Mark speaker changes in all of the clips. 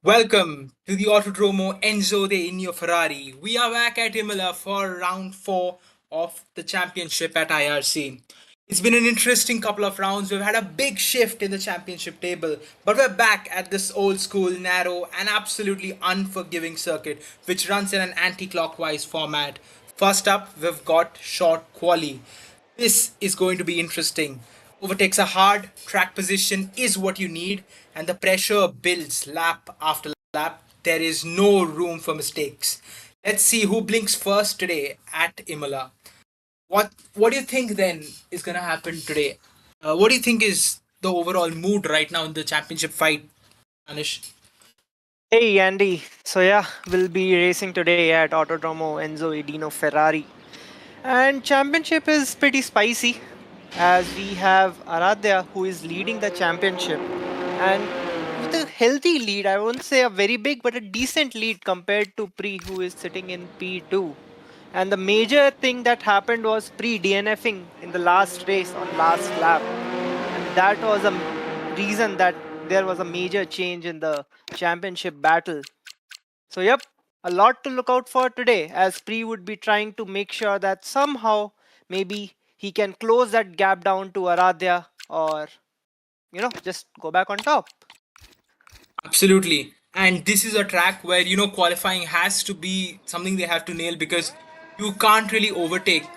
Speaker 1: Welcome to the Autodromo Enzo de Inyo Ferrari. We are back at Imola for round 4 of the championship at IRC. It's been an interesting couple of rounds. We've had a big shift in the championship table, but we're back at this old school, narrow, and absolutely unforgiving circuit, which runs in an anti clockwise format. First up, we've got short quali. This is going to be interesting. Overtakes are hard, track position is what you need, and the pressure builds lap after lap. There is no room for mistakes. Let's see who blinks first today at Imola. What do you think then is gonna happen today? What do you think is the overall mood right now in the championship fight, Anish?
Speaker 2: Hey Andy, we'll be racing today at Autodromo Enzo Edino Ferrari. And championship is pretty spicy as we have Aradhya who is leading the championship. And with a healthy lead, I won't say a very big but a decent lead compared to Pri who is sitting in P2. And the major thing that happened was Pri DNFing in the last race on last lap. And that was a reason that there was a major change in the championship battle. So, yep, a lot to look out for today as Pri would be trying to make sure that somehow maybe he can close that gap down to Aradhya or, just go back on top.
Speaker 1: Absolutely. And this is a track where, qualifying has to be something they have to nail because you can't really overtake.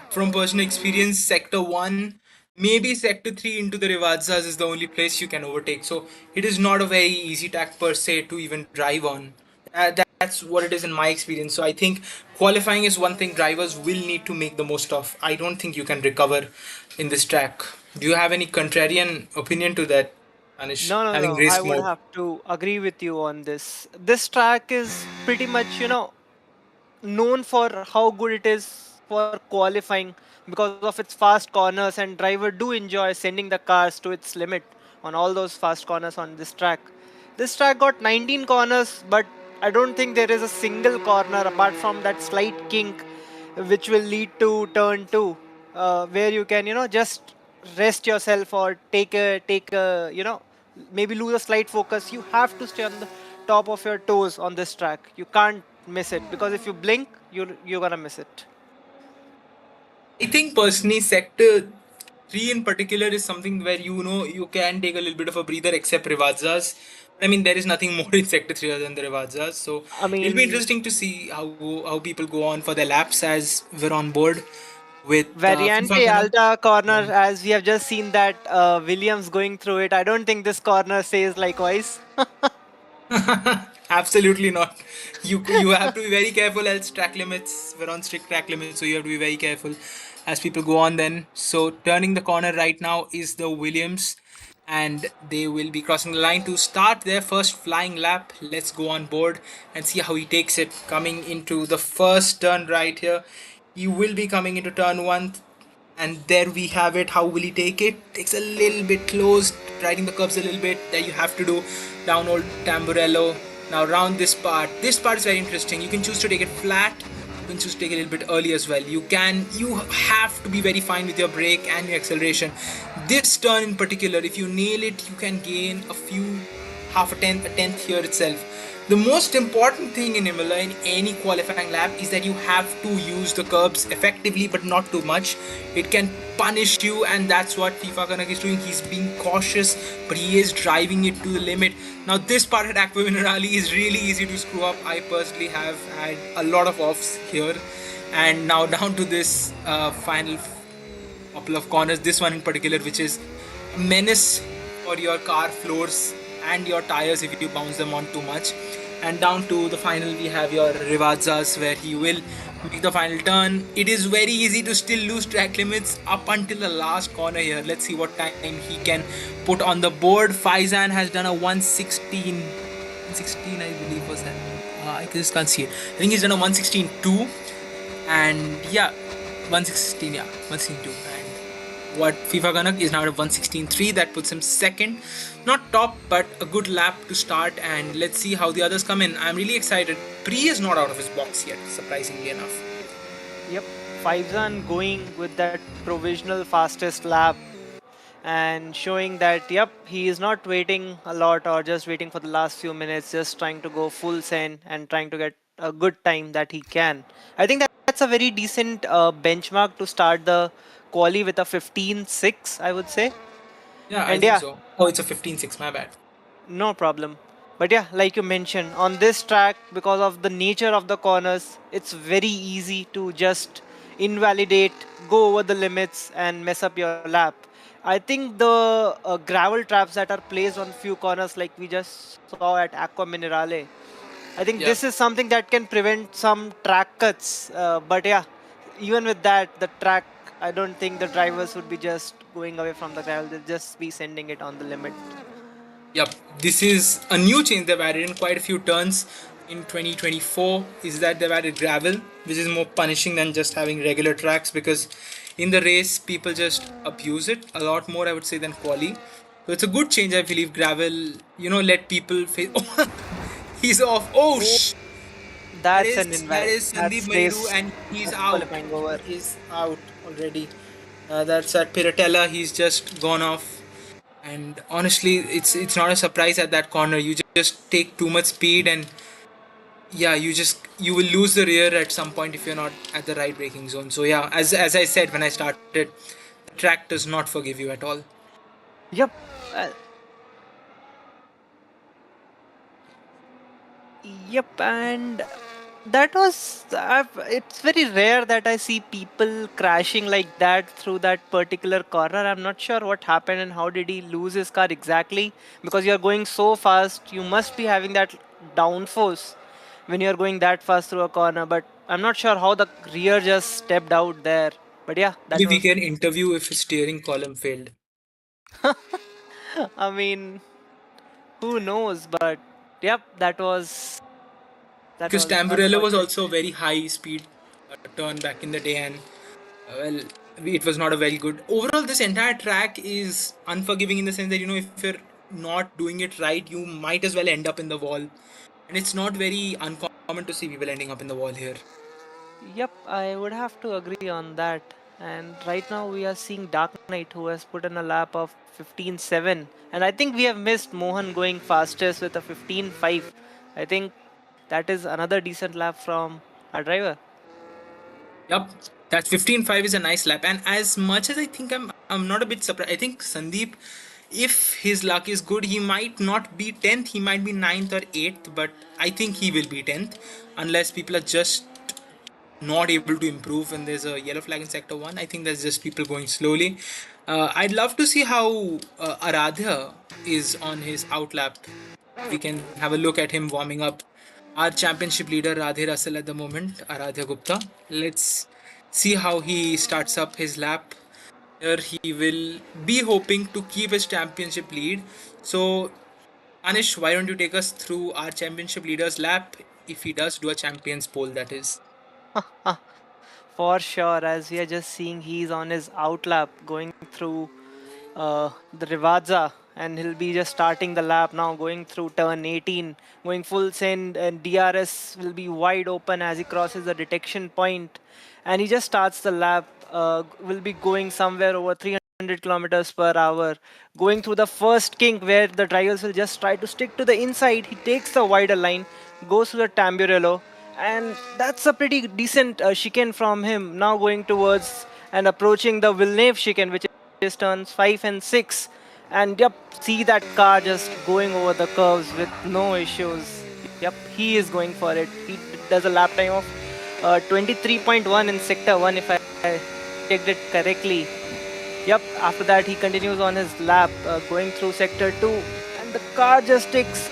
Speaker 1: From personal experience, Sector 1, maybe Sector 3 into the Rivazas is the only place you can overtake. So it is not a very easy track per se to even drive on. That's what it is in my experience. So I think qualifying is one thing drivers will need to make the most of. I don't think you can recover in this track. Do you have any contrarian opinion to that, Anish,
Speaker 2: No, no,
Speaker 1: having
Speaker 2: no. I
Speaker 1: raced
Speaker 2: would
Speaker 1: more?
Speaker 2: have to agree with you on this. This track is pretty much, known for how good it is for qualifying because of its fast corners, and driver do enjoy sending the cars to its limit on all those fast corners on this track. This track got 19 corners, but I don't think there is a single corner apart from that slight kink which will lead to turn 2, where you can just rest yourself or take a maybe lose a slight focus. You have to stay on the top of your toes on this track. You can't miss it because if you blink, you're gonna miss it.
Speaker 1: I think personally, sector 3 in particular is something where you can take a little bit of a breather except Rivazas. I mean, there is nothing more in sector 3 other than the Rivazas. So
Speaker 2: I
Speaker 1: it'll be
Speaker 2: mean,
Speaker 1: interesting to see how people go on for their laps as we're on board with FIFA
Speaker 2: Variante
Speaker 1: Kana.
Speaker 2: Alta corner, as we have just seen that Williams going through it. I don't think this corner says likewise.
Speaker 1: Absolutely not. You have to be very careful else track limits. We're on strict track limits, so you have to be very careful as people go on then. So turning the corner right now is the Williams and they will be crossing the line to start their first flying lap. Let's go on board and see how he takes it coming into the first turn right here. He will be coming into turn 1 and there we have it. How will he take it? Takes a little bit close, riding the curves a little bit. There you have to do down old Tamburello. Now round this part. This part is very interesting. You can choose to take it flat. You can choose to take it a little bit early as well. You have to be very fine with your brake and your acceleration. This turn in particular, if you nail it, you can gain a few half a tenth here itself. The most important thing in Imola in any qualifying lap is that you have to use the curbs effectively but not too much. It can punish you, and that's what FIFA Kanak is doing. He's being cautious, but he is driving it to the limit. Now, this part at Aqua Minerali is really easy to screw up. I personally have had a lot of offs here, and now down to this final couple of corners. This one in particular, which is a menace for your car floors and your tires if you bounce them on too much. And down to the final, we have your Rivazas where he will make the final turn. It is very easy to still lose track limits up until the last corner here. Let's see what time he can put on the board. Faizan has done a 116. 116, I believe, was that? I just can't see it. I think he's done a 116.2. And yeah, 116, yeah, 116.2. And what FIFA Ganak is now at 116.3. That puts him second. Not top, but a good lap to start. And let's see how the others come in. I'm really excited. Pri is not out of his box yet, surprisingly enough.
Speaker 2: Yep, Faizan going with that provisional fastest lap. and showing that, yep, he is not waiting a lot or just waiting for the last few minutes, just trying to go full send and trying to get a good time that he can. I think that's a very decent benchmark to start the quali with a 15.6, I would say.
Speaker 1: Yeah, I
Speaker 2: And
Speaker 1: think
Speaker 2: yeah,
Speaker 1: so. Oh, it's a 15.6. My bad.
Speaker 2: no problem. But yeah, like you mentioned, on this track, because of the nature of the corners, it's very easy to just invalidate, go over the limits, and mess up your lap. I think the gravel traps that are placed on few corners, like we just saw at Aqua Minerale, I think
Speaker 1: Yeah.
Speaker 2: this is something that can prevent some track cuts. But yeah, even with that, the track, I don't think the drivers would be just going away from the gravel. They'll just be sending it on the limit.
Speaker 1: Yep, this is a new change they've added in quite a few turns in 2024. Is that they've added gravel, which is more punishing than just having regular tracks because in the race people just abuse it a lot more, I would say, than quali. So it's a good change, I believe. Gravel, let people face. Oh, he's off. Oh, that
Speaker 2: That's
Speaker 1: is
Speaker 2: an
Speaker 1: that
Speaker 2: invalid.
Speaker 1: is Sandeep
Speaker 2: That's
Speaker 1: Mahiru,
Speaker 2: race.
Speaker 1: and he's
Speaker 2: That's
Speaker 1: out.
Speaker 2: qualifying over.
Speaker 1: He is out already. That's at Piratella. He's just gone off. And honestly, it's not a surprise at that corner. You just take too much speed, and yeah, you will lose the rear at some point if you're not at the right braking zone. So yeah, as I said when I started, the track does not forgive you at all.
Speaker 2: Yep. Uh, yep. And that was. It's very rare that I see people crashing like that through that particular corner. I'm not sure what happened and how did he lose his car exactly. Because you're going so fast, you must be having that downforce when you're going that fast through a corner. But I'm not sure how the rear just stepped out there. But yeah, that
Speaker 1: Maybe we
Speaker 2: was.
Speaker 1: can interview if his steering column failed.
Speaker 2: I mean, who knows? But yep, that was
Speaker 1: Because Tamburello was
Speaker 2: unfortunate.
Speaker 1: also a very high speed turn back in the day, and well, it was not a very good. Overall, this entire track is unforgiving in the sense that if you're not doing it right, you might as well end up in the wall, and it's not very uncommon to see people ending up in the wall here.
Speaker 2: Yep, I would have to agree on that. And right now we are seeing Dark Knight who has put in a lap of 15.7. And I think we have missed Mohan going fastest with a 15.5. I think that is another decent lap from our driver.
Speaker 1: Yup, that 15.5 is a nice lap, and as much as I think I'm not a bit surprised. I think Sandeep, if his luck is good, he might not be 10th, he might be ninth or 8th, but I think he will be 10th unless people are just not able to improve when there's a yellow flag in sector 1. I think that's just people going slowly. I'd love to see how Aradhya is on his outlap. We can have a look at him warming up. Our championship leader Radhe Russell at the moment, Aradhya Gupta. Let's see how he starts up his lap. Here he will be hoping to keep his championship lead. So Anish, why don't you take us through our championship leader's lap if he does do a champions poll, that is.
Speaker 2: For sure, as we are just seeing, he's on his outlap going through the Rivazza, and he'll be just starting the lap now, going through turn 18, going full send, and DRS will be wide open as he crosses the detection point, and he just starts the lap. Will be going somewhere over 300 kilometers per hour, going through the first kink where the drivers will just try to stick to the inside. He takes the wider line, goes to the Tamburello, and that's a pretty decent chicane from him. Now going towards and approaching the Villeneuve chicane, which is turns 5 and 6. And yep, see that car just going over the curves with no issues. Yep, he is going for it. He does a lap time of 23.1 in sector 1, if I checked it correctly. Yep, after that he continues on his lap, going through sector 2, and the car just takes,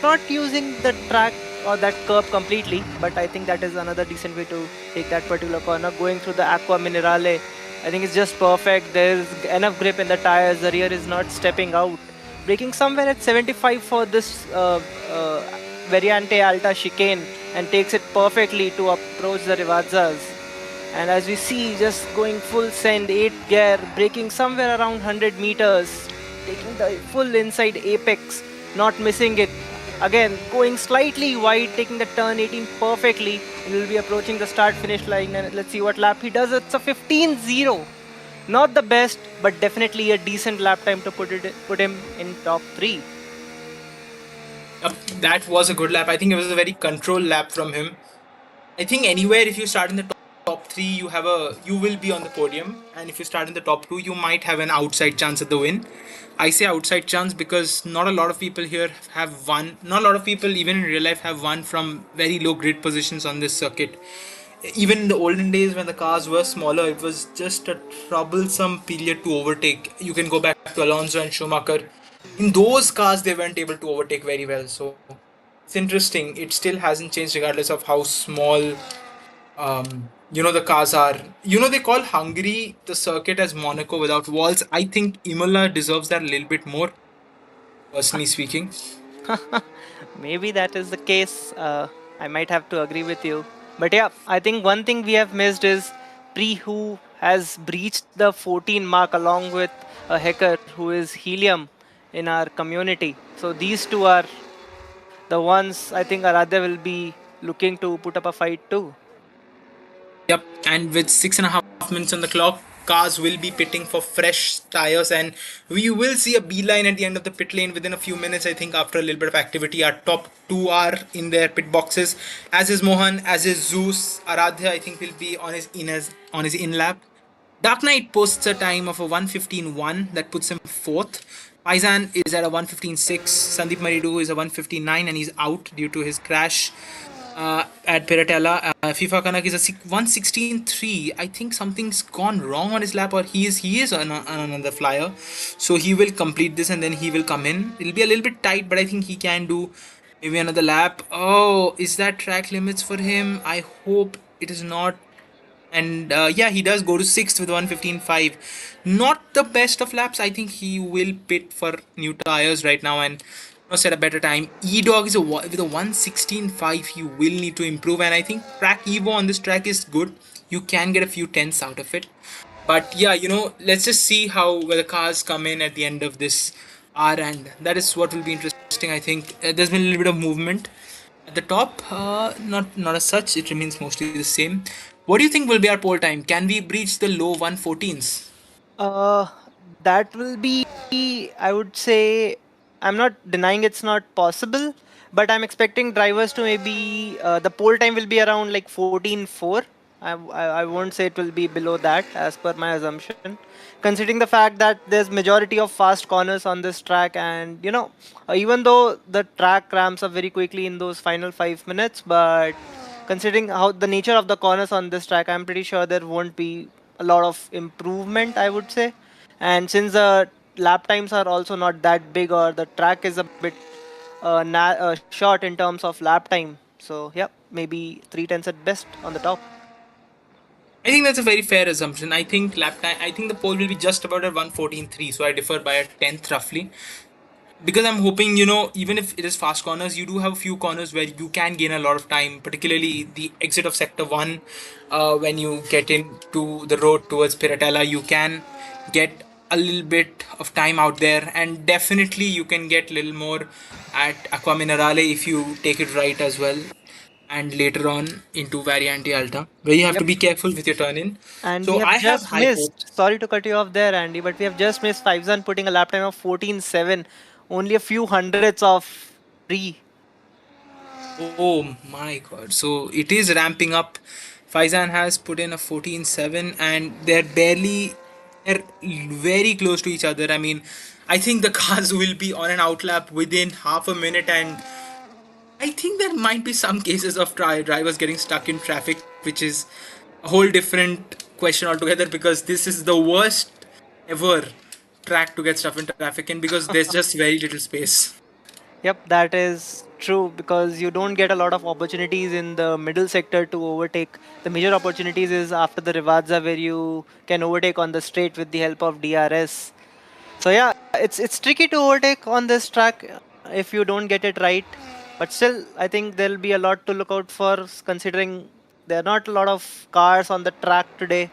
Speaker 2: not using the track or that curb completely, but I think that is another decent way to take that particular corner, going through the Aqua Minerale. I think it's just perfect. There's enough grip in the tires, the rear is not stepping out. Braking somewhere at 75 for this Variante Alta chicane, and takes it perfectly to approach the Rivazzas. And as we see, just going full send, 8 gear, braking somewhere around 100 meters, taking the full inside apex, not missing it. Again, going slightly wide, taking the turn 18 perfectly, and will be approaching the start finish line. And let's see what lap he does. It's a 15-0. Not the best, but definitely a decent lap time to put him in top three.
Speaker 1: Yep, that was a good lap. I think it was a very controlled lap from him. I think anywhere if you start in the top three, you will be on the podium, and if you start in the top two, you might have an outside chance at the win. I say outside chance because not a lot of people here have won. Not a lot of people, even in real life, have won from very low grid positions on this circuit. Even in the olden days when the cars were smaller, it was just a troublesome period to overtake. You can go back to Alonso and Schumacher. In those cars, they weren't able to overtake very well. So it's interesting. It still hasn't changed regardless of how small the cars are. They call Hungary the circuit as Monaco without walls. I think Imola deserves that a little bit more, personally speaking.
Speaker 2: Maybe that is the case. I might have to agree with you. But yeah, I think one thing we have missed is Pre, who has breached the 14 mark along with a hacker who is Helium in our community. So these two are the ones I think Aradhya will be looking to put up a fight too.
Speaker 1: Yep, and with 6.5 minutes on the clock, cars will be pitting for fresh tires, and we will see a beeline at the end of the pit lane within a few minutes. I think after a little bit of activity, our top two are in their pit boxes, as is Mohan, as is Zeus. Aradhya, I think, will be on his in lap. Dark Knight posts a time of a 1:15.1 that puts him fourth. Faizan is at a 1:15.6. Sandeep Maridu is a 1:59 and he's out due to his crash at Piratella. FIFA Kanak is a 1:16.3. I think something's gone wrong on his lap, or he is on another flyer. So he will complete this and then he will come in. It'll be a little bit tight, but I think he can do maybe another lap. Oh, is that track limits for him? I hope it is not. And yeah, he does go to sixth with 1:15.5. Not the best of laps. I think he will pit for new tires right now and set a better time. E Dog is with a 1:16.5. He will need to improve, and I think track Evo on this track is good. You can get a few tenths out of it. But yeah, let's just see how the cars come in at the end of this hour, and that is what will be interesting. I think there's been a little bit of movement at the top. Not as such. It remains mostly the same. What do you think will be our pole time? Can we breach the low 1:14s?
Speaker 2: Uh, that will be, I would say, I'm not denying it's not possible, but I'm expecting drivers to maybe, the pole time will be around like 14.4. I won't say it will be below that as per my assumption. Considering the fact that there's majority of fast corners on this track, and even though the track ramps up very quickly in those final 5 minutes, but considering how the nature of the corners on this track, I'm pretty sure there won't be a lot of improvement, I would say. And since the lap times are also not that big, or the track is a bit short in terms of lap time, so yeah, maybe 3 tenths at best on the top.
Speaker 1: I think that's a very fair assumption. I think lap time. I think the pole will be just about at 1:14.3. So I differ by a tenth roughly. Because I'm hoping, even if it is fast corners, you do have a few corners where you can gain a lot of time, particularly the exit of Sector 1. When you get into the road towards Piratella, you can get a little bit of time out there, and definitely you can get a little more at Aqua Minerale if you take it right as well. And later on into Variante Alta, where you have to
Speaker 2: Yep.
Speaker 1: be careful with your turn in.
Speaker 2: And we
Speaker 1: So
Speaker 2: have
Speaker 1: I have
Speaker 2: just
Speaker 1: high hopes.
Speaker 2: missed, sorry to cut you off there, Andy, but we have just missed Faizan putting a lap time of 14.7, only a few hundredths of pre.
Speaker 1: Oh my god. So it is ramping up. Faizan has put in a 14.7 and they're very close to each other. I mean, I think the cars will be on an outlap within half a minute, and I think there might be some cases of drivers getting stuck in traffic, which is a whole different question altogether, because this is the worst ever track to get stuck in traffic in, because there's just very little space.
Speaker 2: Yep, that is true, because you don't get a lot of opportunities in the middle sector to overtake. The major opportunities is after the Rivazza, where you can overtake on the straight with the help of DRS. So yeah, it's tricky to overtake on this track if you don't get it right. But still, I think there'll be a lot to look out for, considering there are not a lot of cars on the track today.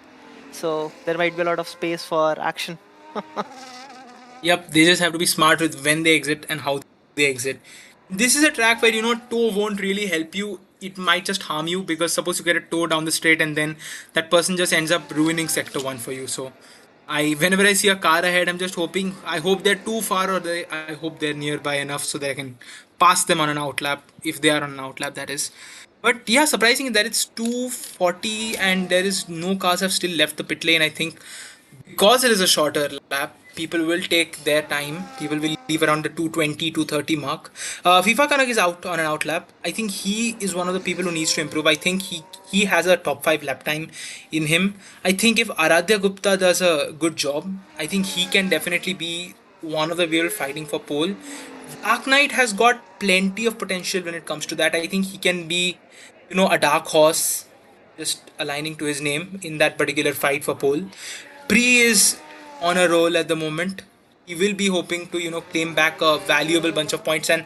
Speaker 2: So there might be a lot of space for action.
Speaker 1: Yep, they just have to be smart with when they exit and how they exit. This is a track where toe won't really help you. It might just harm you, because suppose you get a toe down the straight and then that person just ends up ruining sector 1 for you. So Whenever I see a car ahead, I'm just hoping. I hope they're too far, or I hope they're nearby enough so that I can pass them on an outlap if they are on an outlap. That is. But yeah, surprising that it's 240 and there is no cars have still left the pit lane. I think because it is a shorter lap, people will take their time. People will leave around the 220, 230 mark. FIFA Kanak is out on an out lap. I think he is one of the people who needs to improve. I think he has a top 5 lap time in him. I think if Aradhya Gupta does a good job, I think he can definitely be one of the people fighting for pole. Dark Knight has got plenty of potential when it comes to that. I think he can be, a dark horse, just aligning to his name in that particular fight for pole. Pre is on a roll at the moment. He will be hoping to, claim back a valuable bunch of points, and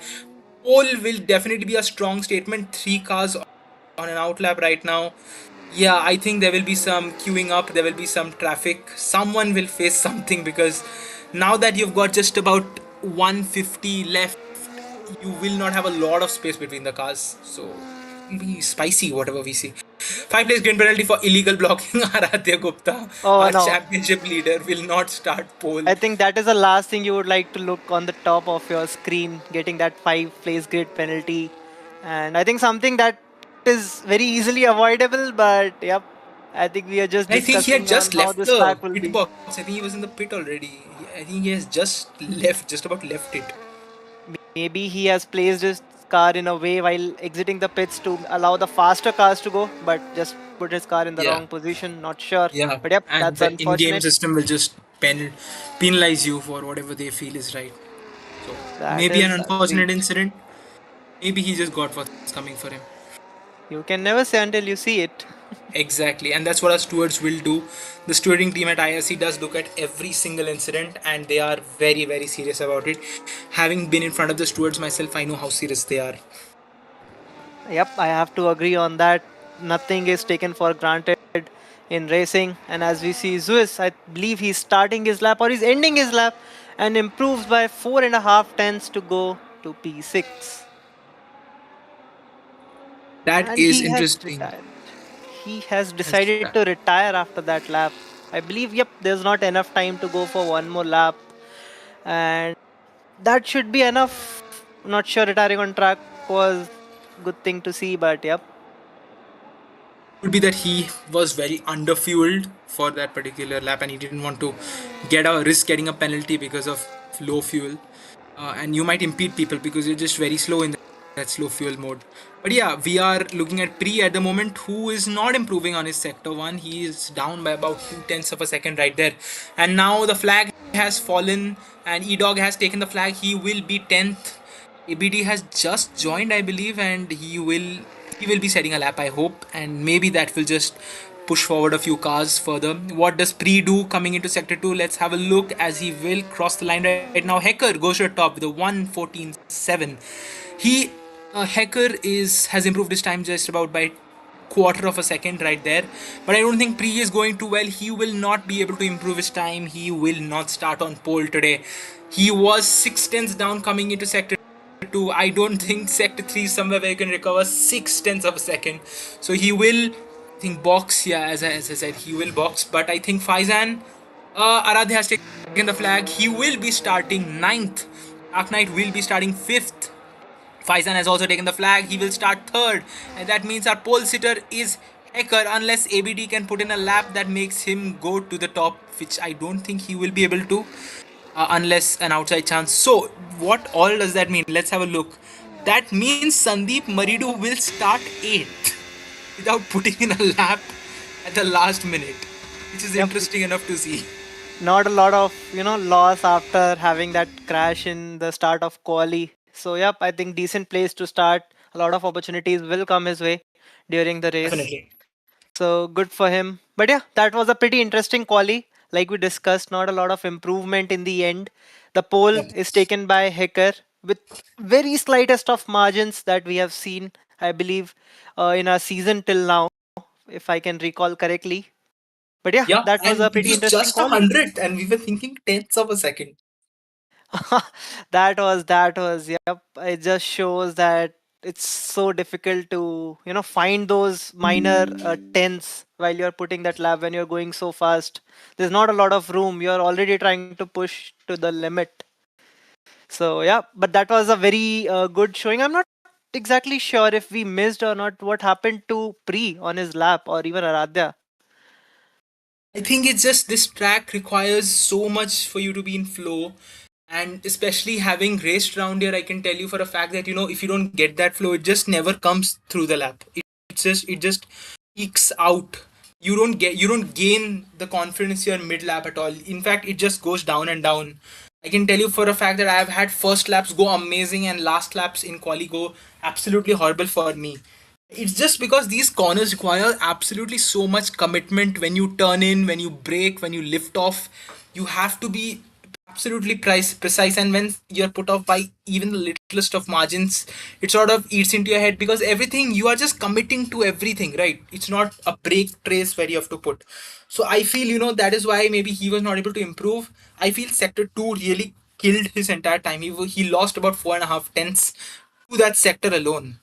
Speaker 1: pole will definitely be a strong statement. 3 cars on an outlap right now. Yeah, I think there will be some queuing up, there will be some traffic. Someone will face something because now that you've got just about 150 left, you will not have a lot of space between the cars. So it'll be spicy, whatever we see. 5 plays green penalty for illegal blocking. Aradhya Gupta,
Speaker 2: Oh
Speaker 1: our
Speaker 2: no.
Speaker 1: championship leader, will not start pole.
Speaker 2: I think that is the last thing you would like to look on the top of your screen, getting that 5 place grid penalty. And I think something that is very easily avoidable, but yep, I think we are just
Speaker 1: I think he had
Speaker 2: discussing on
Speaker 1: just
Speaker 2: how
Speaker 1: left
Speaker 2: this
Speaker 1: the
Speaker 2: track will
Speaker 1: pit
Speaker 2: be.
Speaker 1: box. I think he was in the pit already. I think he has just about left it.
Speaker 2: Maybe he has placed his car in a way while exiting the pits to allow the faster cars to go, but just put his car in the
Speaker 1: Yeah.
Speaker 2: wrong position. Not sure.
Speaker 1: Yeah,
Speaker 2: But yep,
Speaker 1: and
Speaker 2: that's
Speaker 1: the in-game
Speaker 2: unfortunate.
Speaker 1: system will just penalize you for whatever they feel is right. So
Speaker 2: That
Speaker 1: maybe an
Speaker 2: is
Speaker 1: unfortunate
Speaker 2: agreed.
Speaker 1: incident. Maybe he just got what's coming for him.
Speaker 2: You can never say until you see it.
Speaker 1: Exactly, and that's what our stewards will do. The stewarding team at IRC does look at every single incident, and they are very, very serious about it. Having been in front of the stewards myself, I know how serious they are.
Speaker 2: Yep, I have to agree on that. Nothing is taken for granted in racing. And as we see Zeus, I believe he's starting his lap or he's ending his lap and improves by 4.5 tenths to go to P6.
Speaker 1: That
Speaker 2: And
Speaker 1: is
Speaker 2: he has
Speaker 1: interesting.
Speaker 2: retired. He has
Speaker 1: Has
Speaker 2: decided to retire after that lap. I believe, yep, there's not enough time to go for one more lap. And that should be enough. Not sure retiring on track was good thing to see, but yep.
Speaker 1: Could be that he was very underfueled for that particular lap and he didn't want to risk getting a penalty because of low fuel. And you might impede people because you're just very slow in that slow fuel mode. But yeah, we are looking at Pri at the moment, who is not improving on his sector 1. He is down by about 2 tenths of a second right there. And now the flag has fallen and E-Dog has taken the flag. He will be 10th. ABD has just joined, I believe, and he will be setting a lap, I hope, and maybe that will just push forward a few cars further. What does Pre do coming into sector 2? Let's have a look as he will cross the line right now. Hecker goes to the top with a 1:14.7. He Hecker is has improved his time just about by quarter of a second right there, but I don't think Pre is going too well. He will not be able to improve his time. He will not start on pole today. He was 6 tenths down coming into sector 2. I don't think sector 3 is somewhere where you can recover 6 tenths of a second. So he will, I think, box. Yeah, as I said, he will box. But I think Faizan, Aradhya has taken the flag. He will be starting ninth. Dark Knight will be starting fifth. Faizan has also taken the flag. He will start third. And that means our pole sitter is Hecker, unless ABD can put in a lap that makes him go to the top, which I don't think he will be able to, unless an outside chance. So, what all does that mean? Let's have a look. That means Sandeep Maridu will start 8th without putting in a lap at the last minute, which is
Speaker 2: Yep,
Speaker 1: interesting enough to see.
Speaker 2: not a lot of loss after having that crash in the start of quali. So yep, I think decent place to start. A lot of opportunities will come his way during the race.
Speaker 1: Definitely.
Speaker 2: So good for him. But yeah, that was a pretty interesting quali. Like we discussed, not a lot of improvement in the end. The pole
Speaker 1: Yep.
Speaker 2: is taken by Hecker with very slightest of margins that we have seen, I believe, in our season till now, if I can recall correctly. But yeah,
Speaker 1: Yeah,
Speaker 2: that was a
Speaker 1: and it
Speaker 2: pretty
Speaker 1: was
Speaker 2: interesting
Speaker 1: just a
Speaker 2: quali.
Speaker 1: hundredth, and we were thinking tenths of a second.
Speaker 2: That was yep. It just shows that it's so difficult to find those minor tens while you're putting that lap when you're going so fast. There's not a lot of room. You're already trying to push to the limit. So yeah, but that was a very good showing. I'm not exactly sure if we missed or not what happened to Pri on his lap or even Aradhya.
Speaker 1: I think it's just this track requires so much for you to be in flow, and especially having raced around here, I can tell you for a fact that if you don't get that flow, it just never comes through the lap. It just peaks out. You don't gain the confidence here mid lap at all. In fact, it just goes down and down. I can tell you for a fact that I've had first laps go amazing and last laps in quali go absolutely horrible for me. It's just because these corners require absolutely so much commitment when you turn in, when you brake, when you lift off. You have to be absolutely precise, and when you're put off by even the littlest of margins, it sort of eats into your head because everything you are just committing to everything, right? It's not a brake trace where you have to put. So I feel that is why maybe he was not able to improve. I feel sector 2 really killed his entire time. He lost about 4.5 tenths to that sector alone.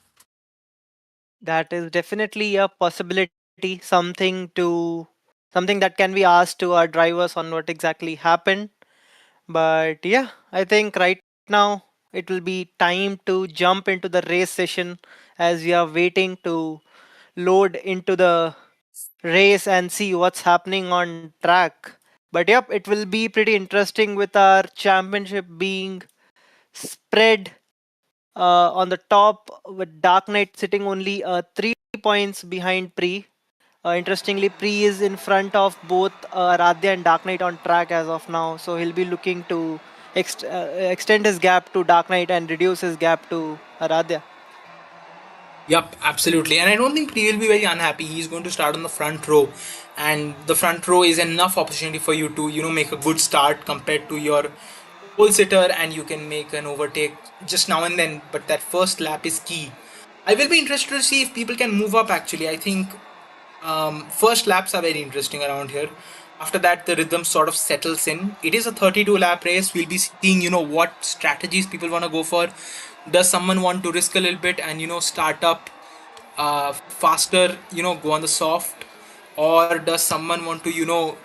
Speaker 2: That is definitely a possibility, something that can be asked to our drivers on what exactly happened. But yeah, I think right now it will be time to jump into the race session as we are waiting to load into the race and see what's happening on track. But yep, it will be pretty interesting with our championship being spread on the top with Dark Knight sitting only 3 points behind Pre. Interestingly, Pre is in front of both Radhya and Dark Knight on track as of now, so he'll be looking to extend his gap to Dark Knight and reduce his gap to Aradhya.
Speaker 1: Yup, absolutely. And I don't think he will be very unhappy. He's going to start on the front row. And the front row is enough opportunity for you to, make a good start compared to your pole sitter, and you can make an overtake just now and then. But that first lap is key. I will be interested to see if people can move up actually. I think first laps are very interesting around here. After that, the rhythm sort of settles in. It is a 32 lap race. We'll be seeing, what strategies people want to go for. Does someone want to risk a little bit and, start up faster, go on the soft? Or does someone want to,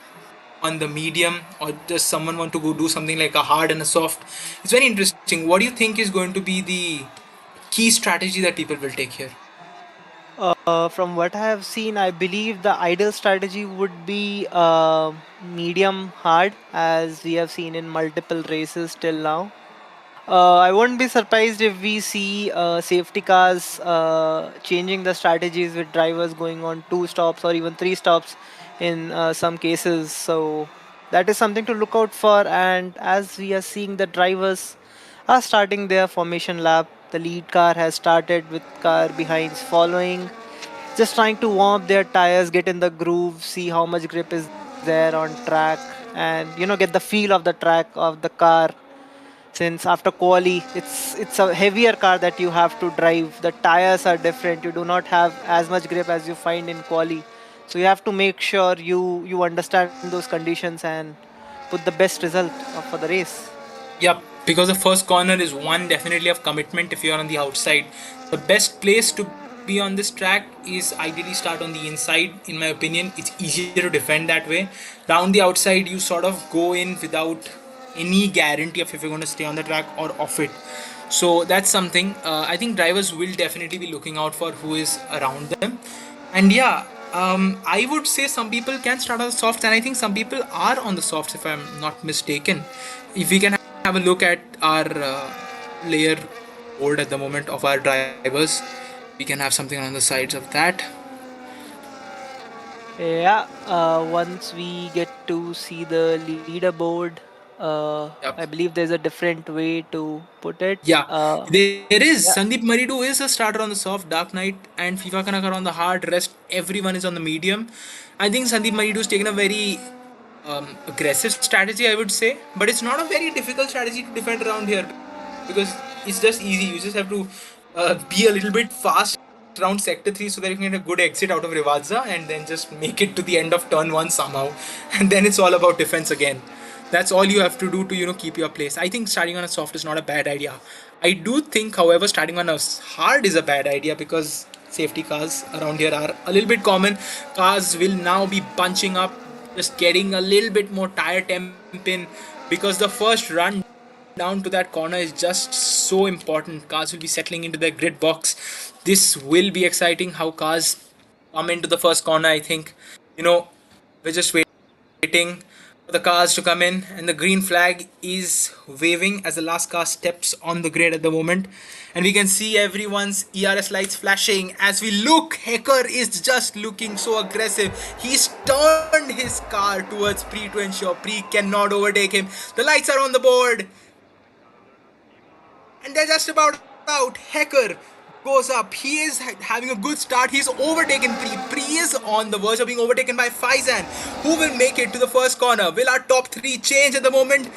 Speaker 1: on the medium? Or does someone want to go do something like a hard and a soft? It's very interesting. What do you think is going to be the key strategy that people will take here?
Speaker 2: From what I have seen, I believe the ideal strategy would be medium hard, as we have seen in multiple races till now. I won't be surprised if we see safety cars changing the strategies with drivers going on 2 stops or even 3 stops in some cases. So that is something to look out for. And as we are seeing, the drivers are starting their formation lap. The lead car has started with car behinds following, just trying to warm up their tires, get in the groove, see how much grip is there on track, and get the feel of the track of the car, since after quali it's a heavier car that you have to drive. The tires are different, you do not have as much grip as you find in quali, so you have to make sure you understand those conditions and put the best result for the race.
Speaker 1: Yep, because the first corner is one definitely of commitment if you're on the outside. The best place to be on this track is ideally start on the inside, in my opinion. It's easier to defend that way. Round the outside, you sort of go in without any guarantee of if you're going to stay on the track or off it. So that's something I think drivers will definitely be looking out for who is around them. And yeah, I would say some people can start on the softs, and I think some people are on the softs if I'm not mistaken. If we can have a look at our layer board at the moment of our drivers, we can have something on the sides of that.
Speaker 2: Yeah, once we get to see the leaderboard, I
Speaker 1: Yep.
Speaker 2: believe there's a different way to put it.
Speaker 1: Yeah, there is.
Speaker 2: Yeah.
Speaker 1: Sandeep Maridu is a starter on the soft, Dark Knight, and FIFA Kanakar on the hard. Rest everyone is on the medium. I think Sandeep Maridu has taken a very aggressive strategy, I would say, but it's not a very difficult strategy to defend around here because it's just easy. You just have to be a little bit fast around sector 3 so that you can get a good exit out of Rivazza and then just make it to the end of turn 1 somehow, and then it's all about defense again. That's all you have to do to keep your place. I think starting on a soft is not a bad idea. I do think, however, starting on a hard is a bad idea because safety cars around here are a little bit common. Cars will now be bunching up, just getting a little bit more tire temp in, because the first run down to that corner is just so important. Cars will be settling into their grid box. This will be exciting how cars come into the first corner. I think, we're just waiting for the cars to come in, and the green flag is waving as the last car steps on the grid at the moment. And we can see everyone's ERS lights flashing as we look. Hecker is just looking so aggressive. He's turned his car towards Pre to ensure Pre cannot overtake him. The lights are on the board, and they're just about out. Hecker goes up. He is having a good start. He's overtaken Pri. Pri is on the verge of being overtaken by Faizan, who will make it to the first corner. Will our top three change at the moment?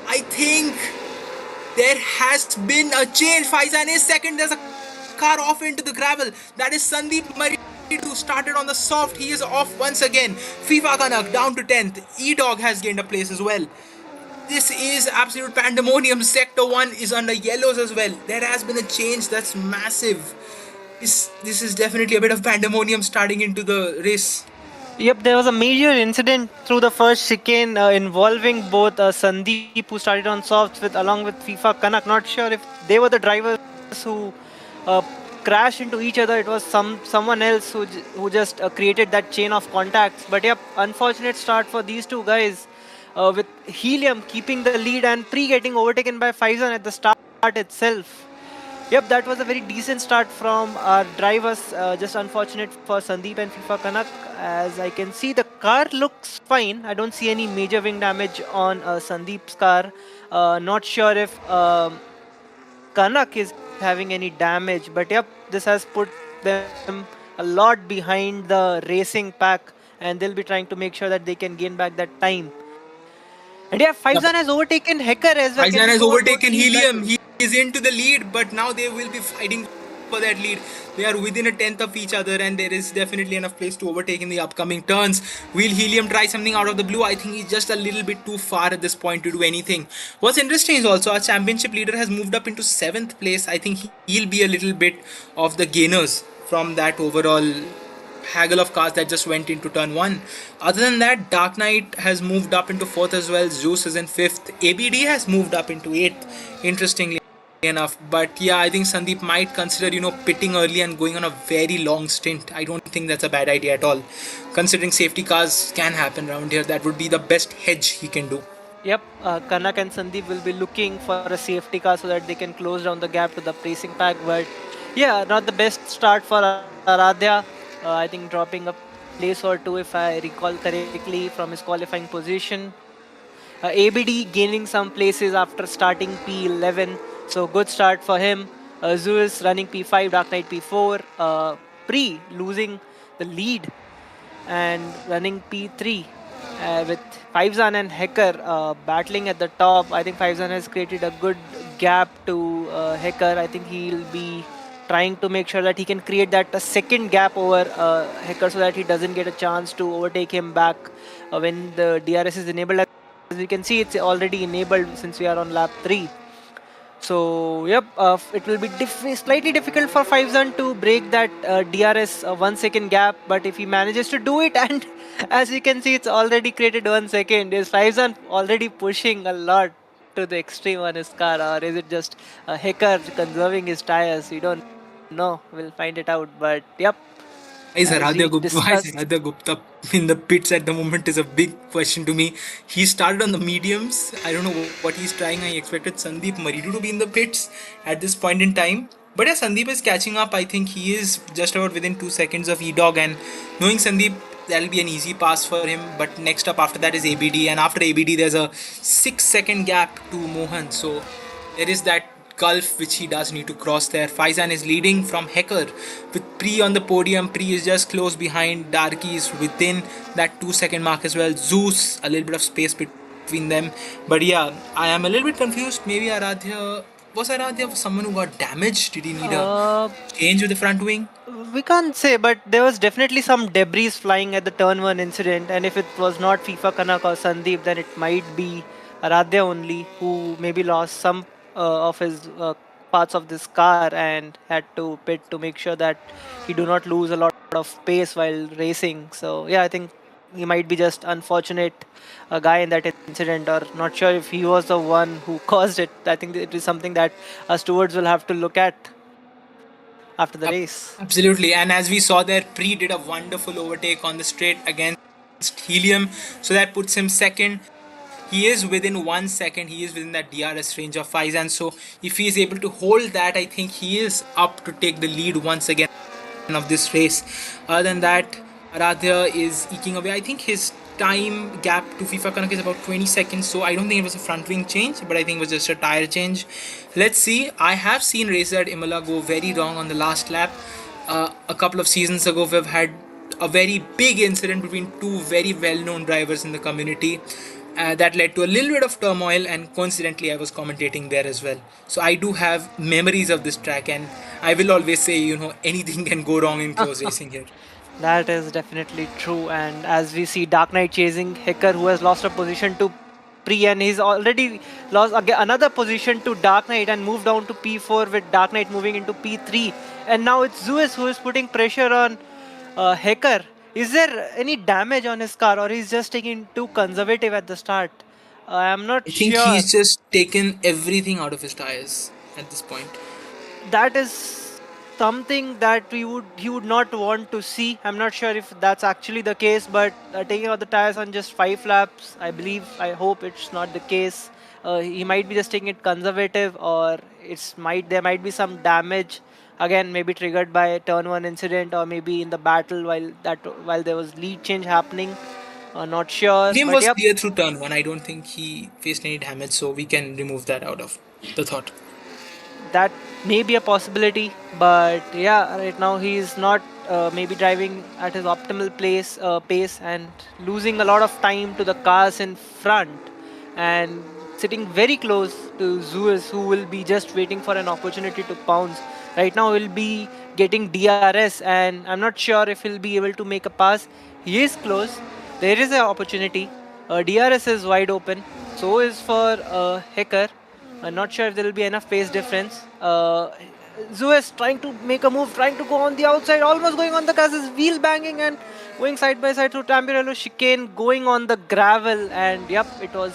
Speaker 1: I think there has been a change. Faizan is second. There's a car off into the gravel. That is Sandeep Marid, who started on the soft. He is off once again. FIFA Kanak down to 10th. E-Dog has gained a place as well. This is absolute pandemonium. Sector 1 is under yellows as well. There has been a change that's massive. This is definitely a bit of pandemonium starting into the race.
Speaker 2: Yep, there was a major incident through the first chicane involving both Sandeep, who started on softs, along with FIFA Kanak. Not sure if they were the drivers who crashed into each other. It was someone else who just created that chain of contacts. But yep, unfortunate start for these two guys. With Helium keeping the lead and Pre getting overtaken by Faizan at the start itself. Yep, that was a very decent start from our drivers. Just unfortunate for Sandeep and FIFA Kanak. As I can see, the car looks fine. I don't see any major wing damage on Sandeep's car. Not sure if Kanak is having any damage. But yep, this has put them a lot behind the racing pack. And they'll be trying to make sure that they can gain back that time. And yeah, Faizan has overtaken Hecker as well.
Speaker 1: Faizan has overtaken Helium. He is into the lead, but now they will be fighting for that lead. They are within a tenth of each other, and there is definitely enough place to overtake in the upcoming turns. Will Helium try something out of the blue? I think he's just a little bit too far at this point to do anything. What's interesting is also our championship leader has moved up into 7th place. I think he'll be a little bit of the gainers from that overall haggle of cars that just went into turn 1. Other than that, Dark Knight has moved up into 4th as well. Zeus is in 5th. ABD has moved up into 8th, interestingly enough. But yeah, I think Sandeep might consider, pitting early and going on a very long stint. I don't think that's a bad idea at all. Considering safety cars can happen around here, that would be the best hedge he can do.
Speaker 2: Yep, Kanak and Sandeep will be looking for a safety car so that they can close down the gap to the racing pack. But yeah, not the best start for Aradhya. I think dropping a place or two, if I recall correctly, from his qualifying position. ABD gaining some places after starting P11, so good start for him. Zeus running P5, Dark Knight P4, Pre losing the lead and running P3 with Faizan and Hecker battling at the top. I think Faizan has created a good gap to Hecker. I think he'll be trying to make sure that he can create that second gap over Hecker so that he doesn't get a chance to overtake him back when the DRS is enabled. As we can see, it's already enabled since we are on lap 3. So yep, it will be slightly difficult for Faizan to break that DRS 1 second gap, but if he manages to do it, and as you can see, it's already created 1 second. Is Faizan already pushing a lot to the extreme on his car, or is it just a Hecker conserving his tires? We don't know. We'll find it out. But yep.
Speaker 1: Why is Aradhya Gupta in the pits at the moment is a big question to me. He started on the mediums. I don't know what he's trying. I expected Sandeep Maridu to be in the pits at this point in time. But yeah, Sandeep is catching up. I think he is just about within 2 seconds of E-Dog, and knowing Sandeep, that'll be an easy pass for him. But next up after that is ABD, and after ABD there's a 6-second gap to Mohan. So there is that gulf which he does need to cross there. Faizan is leading from Hecker with Pre on the podium. Pre is just close behind. Darky is within that 2-second mark as well. Zeus, a little bit of space between them. But yeah, I am a little bit confused. Maybe Aradhya someone who got damaged? Did he need a change with the front wing?
Speaker 2: We can't say, but there was definitely some debris flying at the turn 1 incident, and if it was not FIFA Kanak or Sandeep, then it might be Aradhya only, who maybe lost some of his parts of this car and had to pit to make sure that he do not lose a lot of pace while racing. So yeah, I think he might be just unfortunate a guy in that incident, or not sure if he was the one who caused it. I think it is something that us stewards will have to look at after the race.
Speaker 1: Absolutely. And as we saw there, Pre did a wonderful overtake on the straight against Helium. So that puts him second. He is within 1 second. He is within that DRS range of Faizan. So if he is able to hold that, I think he is up to take the lead once again of this race. Other than that, Aradhya is eking away. I think his time gap to FIFA Kanak is about 20 seconds. So I don't think it was a front wing change, but I think it was just a tire change. Let's see. I have seen races at Imola go very wrong on the last lap. A couple of seasons ago, we've had a very big incident between two very well-known drivers in the community. That led to a little bit of turmoil, and coincidentally I was commentating there as well, so I do have memories of this track, and I will always say, anything can go wrong in close racing here.
Speaker 2: That is definitely true. And as we see Dark Knight chasing Hacker, who has lost a position to Pre, and he's already lost another position to Dark Knight and moved down to P4 with Dark Knight moving into P3. And now it's Zeus who is putting pressure on Hacker. Is there any damage on his car, or he's just taking too conservative at the start? I'm not
Speaker 1: I think
Speaker 2: sure.
Speaker 1: he's just taken everything out of his tires at this point.
Speaker 2: That is something that he would not want to see. I'm not sure if that's actually the case, but taking out the tires on just 5 laps, I hope it's not the case. He might be just taking it conservative, or there might be some damage again, maybe triggered by a turn one incident, or maybe in the battle while there was lead change happening. Not sure,
Speaker 1: Game
Speaker 2: but
Speaker 1: was
Speaker 2: yep.
Speaker 1: clear through turn one. I don't think he faced any damage, so we can remove that out of the thought.
Speaker 2: That may be a possibility, but yeah, right now he's not maybe driving at his optimal pace, and losing a lot of time to the cars in front, and sitting very close to Zeus, who will be just waiting for an opportunity to pounce. Right now he'll be getting DRS, and I'm not sure if he'll be able to make a pass. He is close. There is an opportunity. DRS is wide open. So is for Hacker. I'm not sure if there will be enough pace difference. Zeus trying to make a move, trying to go on the outside, almost going on the gas, is wheel banging and going side by side through Tamburello chicane, going on the gravel, and yep, it was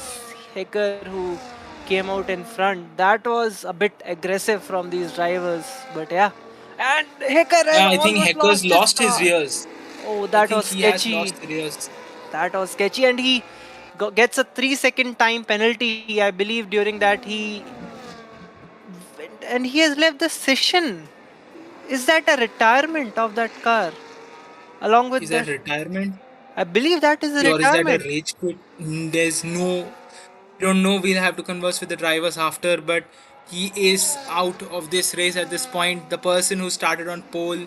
Speaker 2: Hacker who came out in front. That was a bit aggressive from these drivers, but yeah. And Hacker has
Speaker 1: Yeah, I think
Speaker 2: almost
Speaker 1: Hector's
Speaker 2: lost his
Speaker 1: lost his
Speaker 2: car.
Speaker 1: rears.
Speaker 2: Oh,
Speaker 1: I
Speaker 2: that
Speaker 1: think
Speaker 2: was
Speaker 1: he has
Speaker 2: sketchy.
Speaker 1: lost the rears.
Speaker 2: That was sketchy, and he gets a 3-second time penalty. I believe during that he has left the session. Is that a retirement of that car? Along with
Speaker 1: Is that
Speaker 2: that,
Speaker 1: retirement?
Speaker 2: I believe that is a
Speaker 1: Or is that a
Speaker 2: retirement.
Speaker 1: rage quit? There's no, don't know. We'll have to converse with the drivers after, but he is out of this race at this point. The person who started on pole,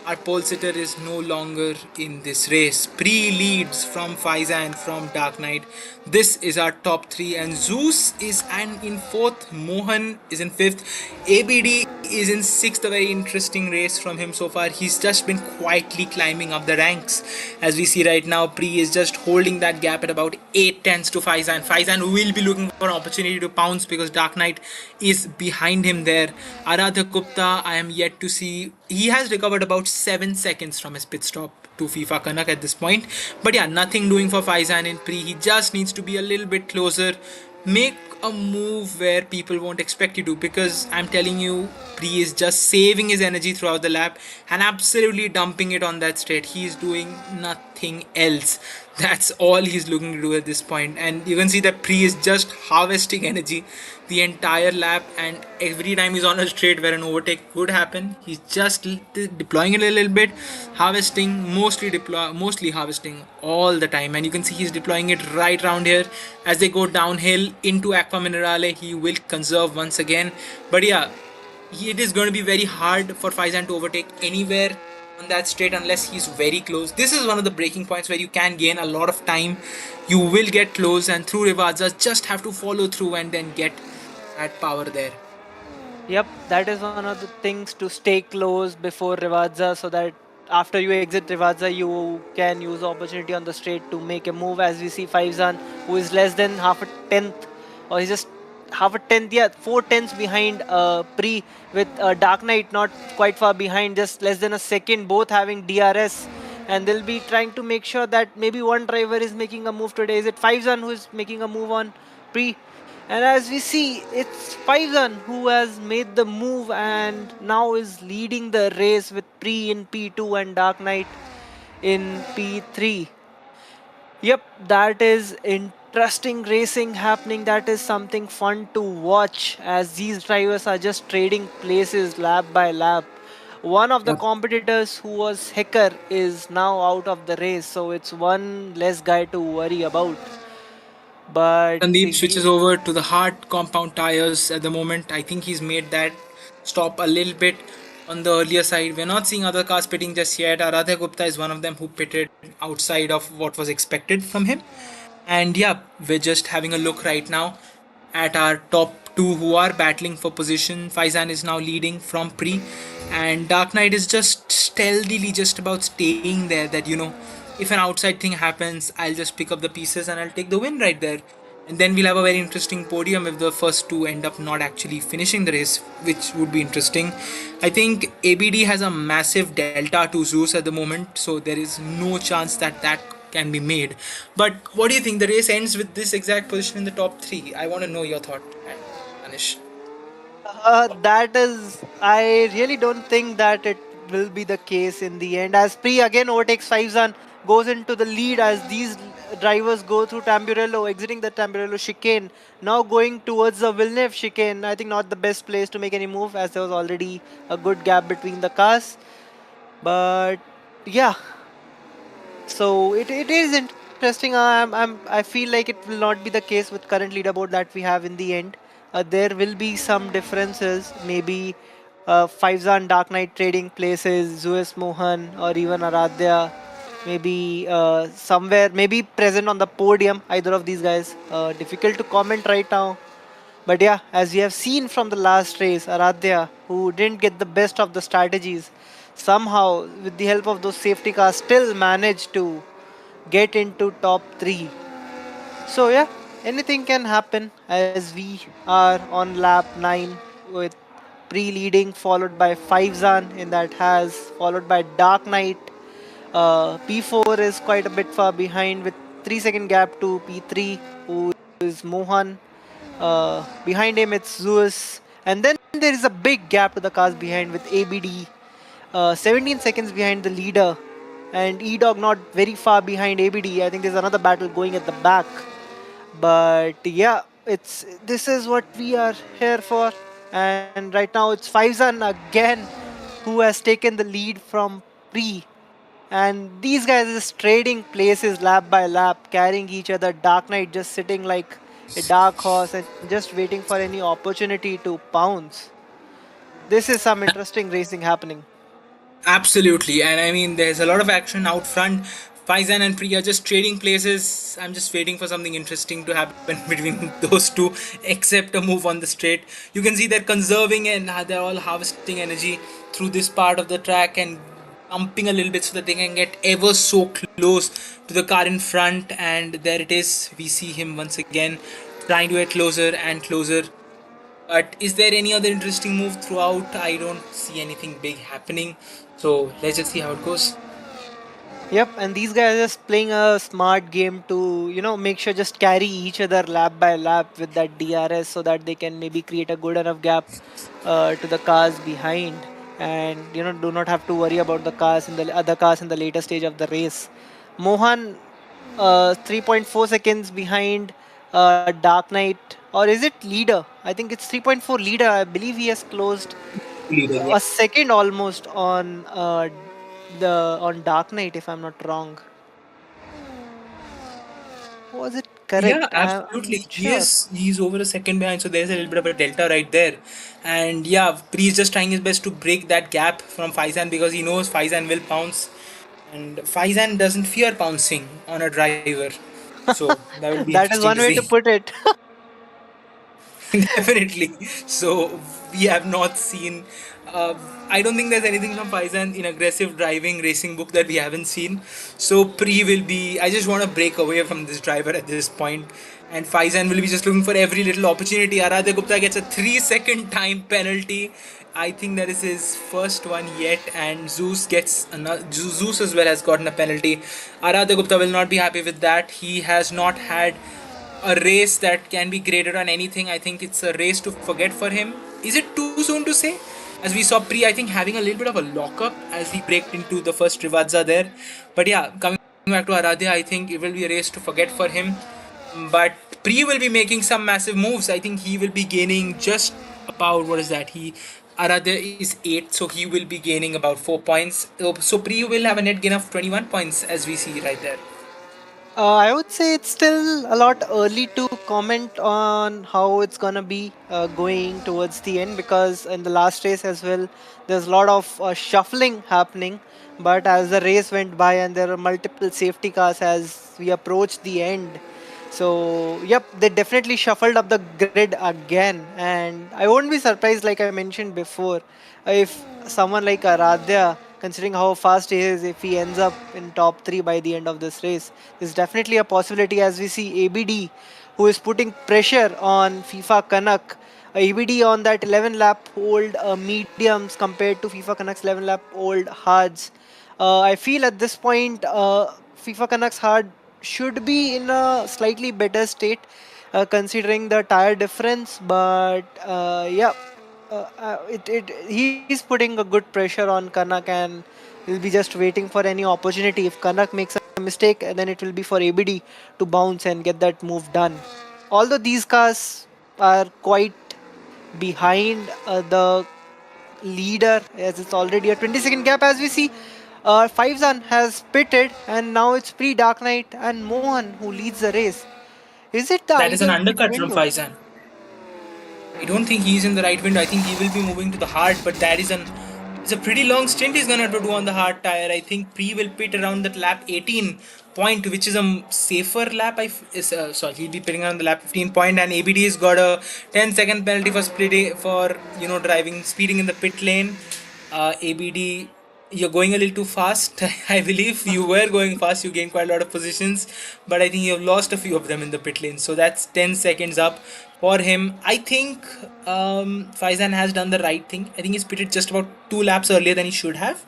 Speaker 1: our pole sitter, is no longer in this race. Pre leads from Faizan from Dark Knight. This is our top three, and Zeus is in fourth. Mohan is in fifth. ABD is in sixth. A very interesting race from him so far. He's just been quietly climbing up the ranks. As we see right now, Pre is just holding that gap at about 8 tenths to Faizan. Faizan will be looking for an opportunity to pounce because Dark Knight is behind him there. Aradha Gupta, I am yet to see. He has recovered about 7 seconds from his pit stop to FIFA Kanak at this point. But yeah, nothing doing for Faizan in Pre. He just needs to be a little bit closer. Make a move where people won't expect you to, because I'm telling you, Pri is just saving his energy throughout the lap and absolutely dumping it on that straight. He's doing nothing else. That's all he's looking to do at this point. And you can see that Pri is just harvesting energy the entire lap, and every time he's on a straight where an overtake could happen, he's just deploying it a little bit, harvesting, mostly harvesting all the time. And you can see he's deploying it right around here. As they go downhill into Aqua Minerale, he will conserve once again. But yeah, it is going to be very hard for Faizan to overtake anywhere on that straight unless he's very close. This is one of the breaking points where you can gain a lot of time. You will get close, and through Rivazas just have to follow through and then get that power there.
Speaker 2: Yep, that is one of the things, to stay close before Rivazza, so that after you exit Rivazza, you can use the opportunity on the straight to make a move. As we see Faizan, who is less than half a tenth, or he's just half a tenth, yeah, 4 tenths behind Pre, with Dark Knight not quite far behind, just less than a second, both having DRS. And they'll be trying to make sure that maybe one driver is making a move today. Is it Faizan who is making a move on Pre? And as we see, it's Faizan who has made the move and now is leading the race with Pre in P2 and Dark Knight in P3. Yep, that is interesting racing happening. That is something fun to watch as these drivers are just trading places lap by lap. One of the competitors who was Hecker is now out of the race, so it's one less guy to worry about. But
Speaker 1: Sandeep switches over to the hard compound tires at the moment. I think he's made that stop a little bit on the earlier side. We're not seeing other cars pitting just yet. Aradhya Gupta is one of them who pitted outside of what was expected from him. And yeah, we're just having a look right now at our top two who are battling for position. Faizan is now leading from Pre, and Dark Knight is just stealthily just about staying there. That if an outside thing happens, I'll just pick up the pieces and I'll take the win right there. And then we'll have a very interesting podium if the first two end up not actually finishing the race, which would be interesting. I think ABD has a massive delta to Zeus at the moment, so there is no chance that that can be made. But what do you think? The race ends with this exact position in the top three. I want to know your thought, Anish.
Speaker 2: that is, I really don't think that it will be the case in the end. As Pre again overtakes Faizan, goes into the lead as these drivers go through Tamburello, exiting the Tamburello chicane, now going towards the Villeneuve chicane. I think not the best place to make any move as there was already a good gap between the cars. But yeah, so it is interesting. I feel like it will not be the case with current leaderboard that we have in the end. There will be some differences. Maybe Faizan Dark Knight trading places, Zues Mohan or even Aradhya. Maybe somewhere, maybe present on the podium. Either of these guys. Difficult to comment right now. But yeah, as we have seen from the last race, Aradhya, who didn't get the best of the strategies, somehow, with the help of those safety cars, still managed to get into top 3. So yeah, anything can happen as we are on lap 9 with Pre leading, followed by Faizan in that has, followed by Dark Knight. P4 is quite a bit far behind with 3 second gap to P3, who is Mohan. Behind him, it's Zeus. And then there is a big gap to the cars behind with ABD. 17 seconds behind the leader. And E-Dog not very far behind ABD. I think there's another battle going at the back. But yeah, this is what we are here for. And right now it's Faizan again who has taken the lead from Pre. And these guys are just trading places lap by lap, carrying each other. Dark Knight just sitting like a dark horse and just waiting for any opportunity to pounce. This is some interesting racing happening.
Speaker 1: Absolutely, and I mean, there's a lot of action out front. Faizan and Priya just trading places. I'm just waiting for something interesting to happen between those two, except a move on the straight. You can see they're conserving and they're all harvesting energy through this part of the track and pumping a little bit so that they can get ever so close to the car in front. And there it is. We see him once again trying to get closer and closer. But is there any other interesting move throughout? I don't see anything big happening. So let's just see how it goes.
Speaker 2: Yep, and these guys are just playing a smart game to, make sure just carry each other lap by lap with that DRS so that they can maybe create a good enough gap to the cars behind. And, do not have to worry about the cars in the other cars in the later stage of the race. Mohan, 3.4 seconds behind Dark Knight. Or is it leader? I think it's 3.4 leader. I believe he has closed
Speaker 1: Leader, yeah.
Speaker 2: a second almost on Dark Knight, if I'm not wrong. Was it
Speaker 1: Yeah,
Speaker 2: correct? I'm
Speaker 1: absolutely.
Speaker 2: not
Speaker 1: He
Speaker 2: sure.
Speaker 1: is. He's over a second behind, so there's a little bit of a delta right there. And yeah, Pri is just trying his best to break that gap from Faizan because he knows Faizan will pounce, and Faizan doesn't fear pouncing on a driver. So that will be
Speaker 2: That is
Speaker 1: interesting
Speaker 2: one
Speaker 1: to
Speaker 2: way to
Speaker 1: see.
Speaker 2: put it.
Speaker 1: Definitely. So we have not seen. Uh, I don't think there's anything from Faizan in aggressive driving racing book that we haven't seen. So Pri will be. I just want to break away from this driver at this point, and Faizan will be just looking for every little opportunity. Aradhya Gupta gets a 3-second time penalty. I think that is his first one yet, and Zeus gets another. Zeus as well has gotten a penalty. Aradhya Gupta will not be happy with that. He has not had a race that can be graded on anything. I think it's a race to forget for him. Is it too soon to say? As we saw Pri, I think having a little bit of a lockup as he braked into the first Rivadza there. But yeah, coming back to Aradhya, I think it will be a race to forget for him. But Pri will be making some massive moves. I think he will be gaining just about what is that? Aradhya is 8, so he will be gaining about 4 points. So Pri will have a net gain of 21 points as we see right there.
Speaker 2: I would say it's still a lot early to comment on how it's gonna be going towards the end, because in the last race as well, there's a lot of shuffling happening. But as the race went by and there are multiple safety cars as we approach the end, so yep, they definitely shuffled up the grid again, and I won't be surprised, like I mentioned before, if someone like Aradhya, considering how fast he is, if he ends up in top three by the end of this race, there's definitely a possibility, as we see ABD, who is putting pressure on FIFA Kanak. ABD on that 11 lap old mediums compared to FIFA Canucks 11 lap old hards. I feel at this point, FIFA Canucks hard should be in a slightly better state, considering the tire difference. But yeah, he's putting a good pressure on Kanak, and we'll be just waiting for any opportunity. If Kanak makes a mistake, then it will be for ABD to bounce and get that move done. Although these cars are quite behind the leader, as it's already a 20-second gap, as we see. Faizan has pitted, and now it's pre Dark Knight and Mohan who leads the race. Is it the
Speaker 1: That is an
Speaker 2: ideal pit
Speaker 1: undercut from
Speaker 2: window?
Speaker 1: Faizan. I don't think he's in the right window. I think he will be moving to the hard, but that is an it's a pretty long stint he's gonna have to do on the hard tire. I think Pre will pit around that lap 18 point, which is a safer lap. Sorry, he'll be pitting around the lap 15 point, and ABD has got a 10-second penalty for splitting for driving speeding in the pit lane. ABD, you're going a little too fast. I believe you were going fast. You gained quite a lot of positions, but I think you have lost a few of them in the pit lane. So that's 10 seconds up for him. I think Faizan has done the right thing. I think he's pitted just about 2 laps earlier than he should have.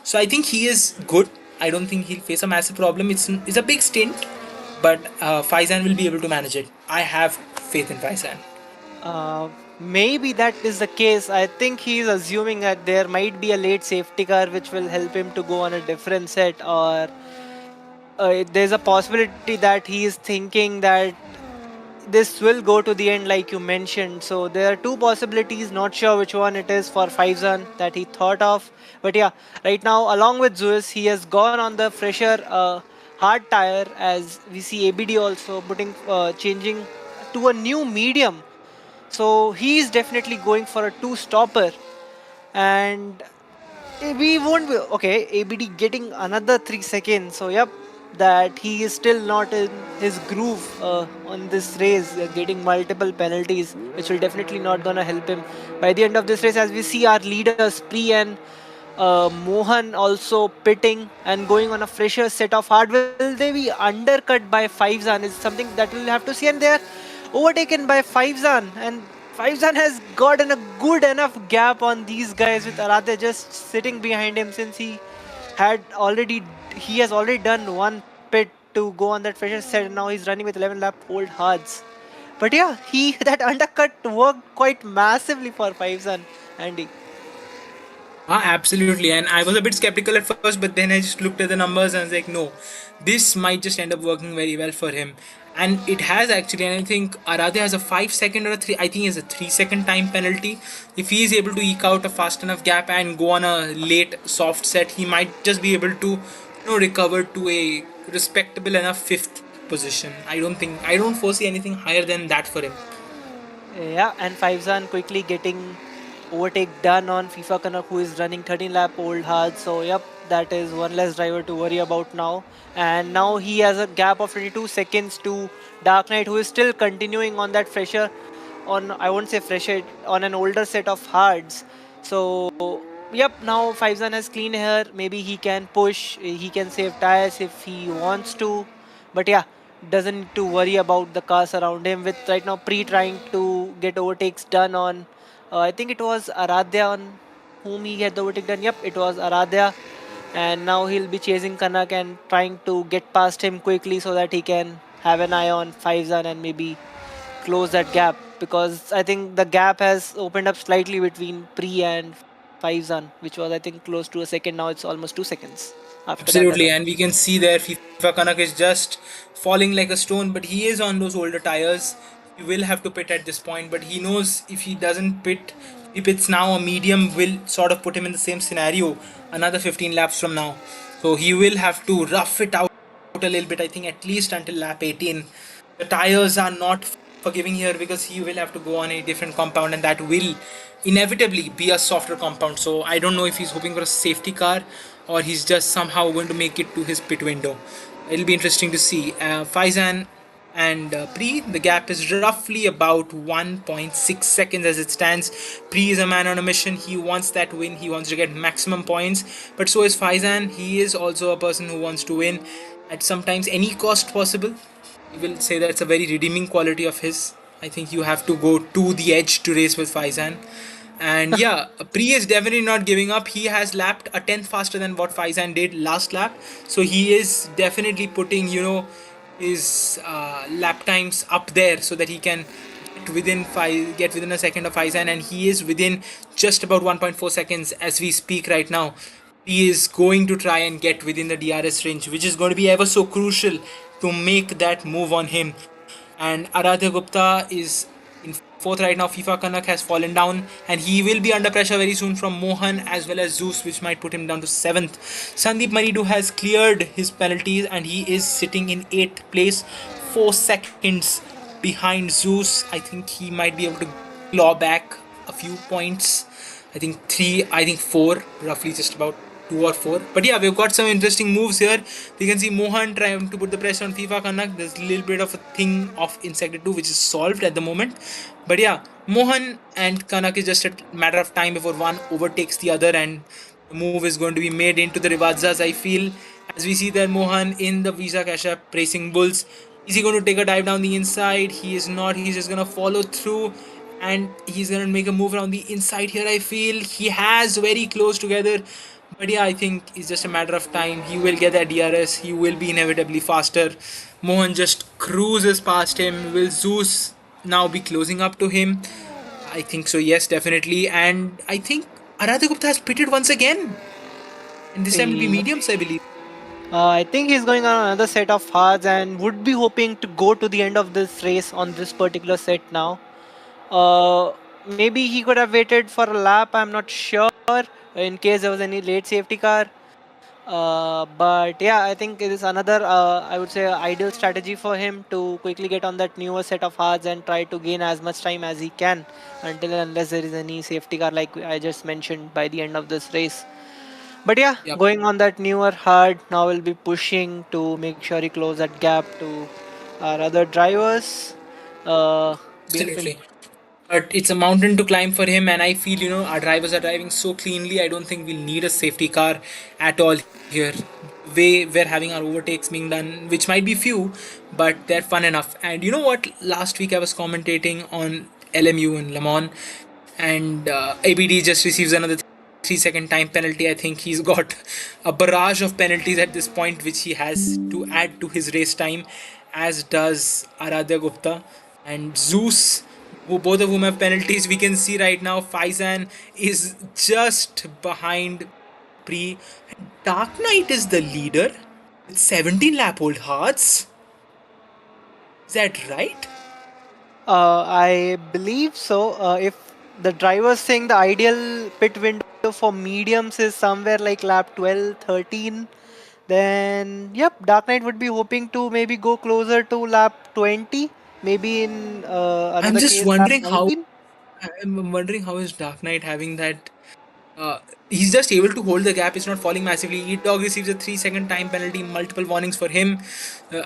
Speaker 1: So I think he is good. I don't think he'll face a massive problem. It's a big stint, but Faizan will be able to manage it. I have faith in Faizan.
Speaker 2: Maybe that is the case. I think he's assuming that there might be a late safety car which will help him to go on a different set, or there's a possibility that he is thinking that this will go to the end, like you mentioned. So there are two possibilities. Not sure which one it is for Faizan that he thought of. But yeah, right now, along with Zeus, he has gone on the fresher hard tire, as we see ABD also changing to a new medium. So he is definitely going for a two-stopper, and we won't be okay. ABD getting another 3 seconds. So yep, that he is still not in his groove on this race, getting multiple penalties, which will definitely not gonna help him by the end of this race. As we see our leaders Pri and Mohan also pitting and going on a fresher set of hard. Will they be undercut by Faizan is something that we'll have to see, and they're overtaken by Faizan, and Faizan has gotten a good enough gap on these guys, with Aradhya just sitting behind him, since had already he has already done one pit to go on that fresher set, and now he's running with 11 lap old hards. But yeah, he that undercut worked quite massively for Faizan, Andy.
Speaker 1: Absolutely. And I was a bit skeptical at first, but then I just looked at the numbers and I was like, no, this might just end up working very well for him. And it has actually, and I think Aradhya has a 5 second or a three, I think he has a 3 second time penalty. If he is able to eke out a fast enough gap and go on a late soft set, he might just be able to, recover to a respectable enough fifth position. I don't foresee anything higher than that for him.
Speaker 2: Yeah, and Faizan quickly getting overtake done on FIFA Kanak, who is running 13 lap old hard. So yep, that is one less driver to worry about now. And now he has a gap of 22 seconds to Dark Knight, who is still continuing on that fresher on, I won't say fresh it, on an older set of hards. So yep, now Faizan has clean hair. Maybe he can push, he can save tires if he wants to. But yeah, doesn't need to worry about the cars around him. With right now Pre trying to get overtakes done on, I think it was Aradhya on whom he had the overtake done. Yep, it was Aradhya. And now he'll be chasing Kanak and trying to get past him quickly so that he can have an eye on Faizan and maybe close that gap, because I think the gap has opened up slightly between Pre and Faizan, which was I think close to a second. Now it's almost 2 seconds after that
Speaker 1: Absolutely,
Speaker 2: alone.
Speaker 1: and we can see there FIFA Kanak is just falling like a stone, but he is on those older tires. He will have to pit at this point, but he knows if he doesn't pit, if he pits now, a medium will sort of put him in the same scenario another 15 laps from now. So he will have to rough it out a little bit, I think at least until lap 18. The tires are not forgiving here because he will have to go on a different compound, and that will inevitably be a softer compound. So I don't know if he's hoping for a safety car or he's just somehow going to make it to his pit window. It'll be interesting to see. Faizan and Pre, the gap is roughly about 1.6 seconds as it stands. Pre is a man on a mission. He wants that win. He wants to get maximum points. But so is Faizan. He is also a person who wants to win at sometimes any cost possible. I will say that's a very redeeming quality of his. I think you have to go to the edge to race with Faizan. And yeah, Pri is definitely not giving up. He has lapped a tenth faster than what Faizan did last lap. So he is definitely putting, his lap times up there so that he can get within a second of Faizan, and he is within just about 1.4 seconds as we speak right now. He is going to try and get within the DRS range, which is going to be ever so crucial to make that move on him. And Aradhya Gupta is in fourth right now. FIFA Kanak has fallen down, and he will be under pressure very soon from Mohan as well as Zeus, which might put him down to seventh. Sandeep Manidu has cleared his penalties, and he is sitting in eighth place, 4 seconds behind Zeus. I think he might be able to claw back a few points. I think three, I think four, roughly just about two or four. But yeah, we've got some interesting moves here. We can see Mohan trying to put the pressure on FIFA Kanak. There's a little bit of a thing of in Sector 2 which is solved at the moment. But yeah, Mohan and Kanak is just a matter of time before one overtakes the other, and the move is going to be made into the Rivazas, I feel. As we see there, Mohan in the Visa Cash App racing Bulls. Is he going to take a dive down the inside? He is not. He's just going to follow through, and he's going to make a move around the inside here, I feel. He has very close together. But yeah, I think it's just a matter of time. He will get that DRS. He will be inevitably faster. Mohan just cruises past him. Will Zeus now be closing up to him? I think so, yes, definitely. And I think Aradhya Gupta has pitted once again. And this time it will be
Speaker 2: Yep.
Speaker 1: mediums, I believe.
Speaker 2: I think he's going on another set of hards and would be hoping to go to the end of this race on this particular set now. Maybe he could have waited for a lap, I'm not sure, in case there was any late safety car. But yeah, I think it is another, I would say, ideal strategy for him to quickly get on that newer set of hards and try to gain as much time as he can until and unless there is any safety car like I just mentioned by the end of this race. But yeah,
Speaker 1: Yep,
Speaker 2: going on that newer hard, now we'll be pushing to make sure he close that gap to our other drivers. Beautiful.
Speaker 1: absolutely. But it's a mountain to climb for him, and I feel, our drivers are driving so cleanly. I don't think we'll need a safety car at all here. Way we're having our overtakes being done, which might be few, but they're fun enough. And you know what? Last week I was commentating on LMU and Le Mans, and ABD just receives another 3 second time penalty. I think he's got a barrage of penalties at this point, which he has to add to his race time, as does Aradhya Gupta and Zeus, who both of whom have penalties. We can see right now Faizan is just behind Pre. Dark Knight is the leader with 17 lap old hearts. Is that right?
Speaker 2: I believe so. If the driver's saying the ideal pit window for mediums is somewhere like lap 12, 13, then yep, Dark Knight would be hoping to maybe go closer to lap 20, maybe in
Speaker 1: I'm
Speaker 2: another
Speaker 1: just
Speaker 2: case lap
Speaker 1: wondering how
Speaker 2: 19.
Speaker 1: I'm wondering how is Dark Knight having that uh, he's just able to hold the gap. It's not falling massively. Eat Dog receives a 3-second time penalty, multiple warnings for him.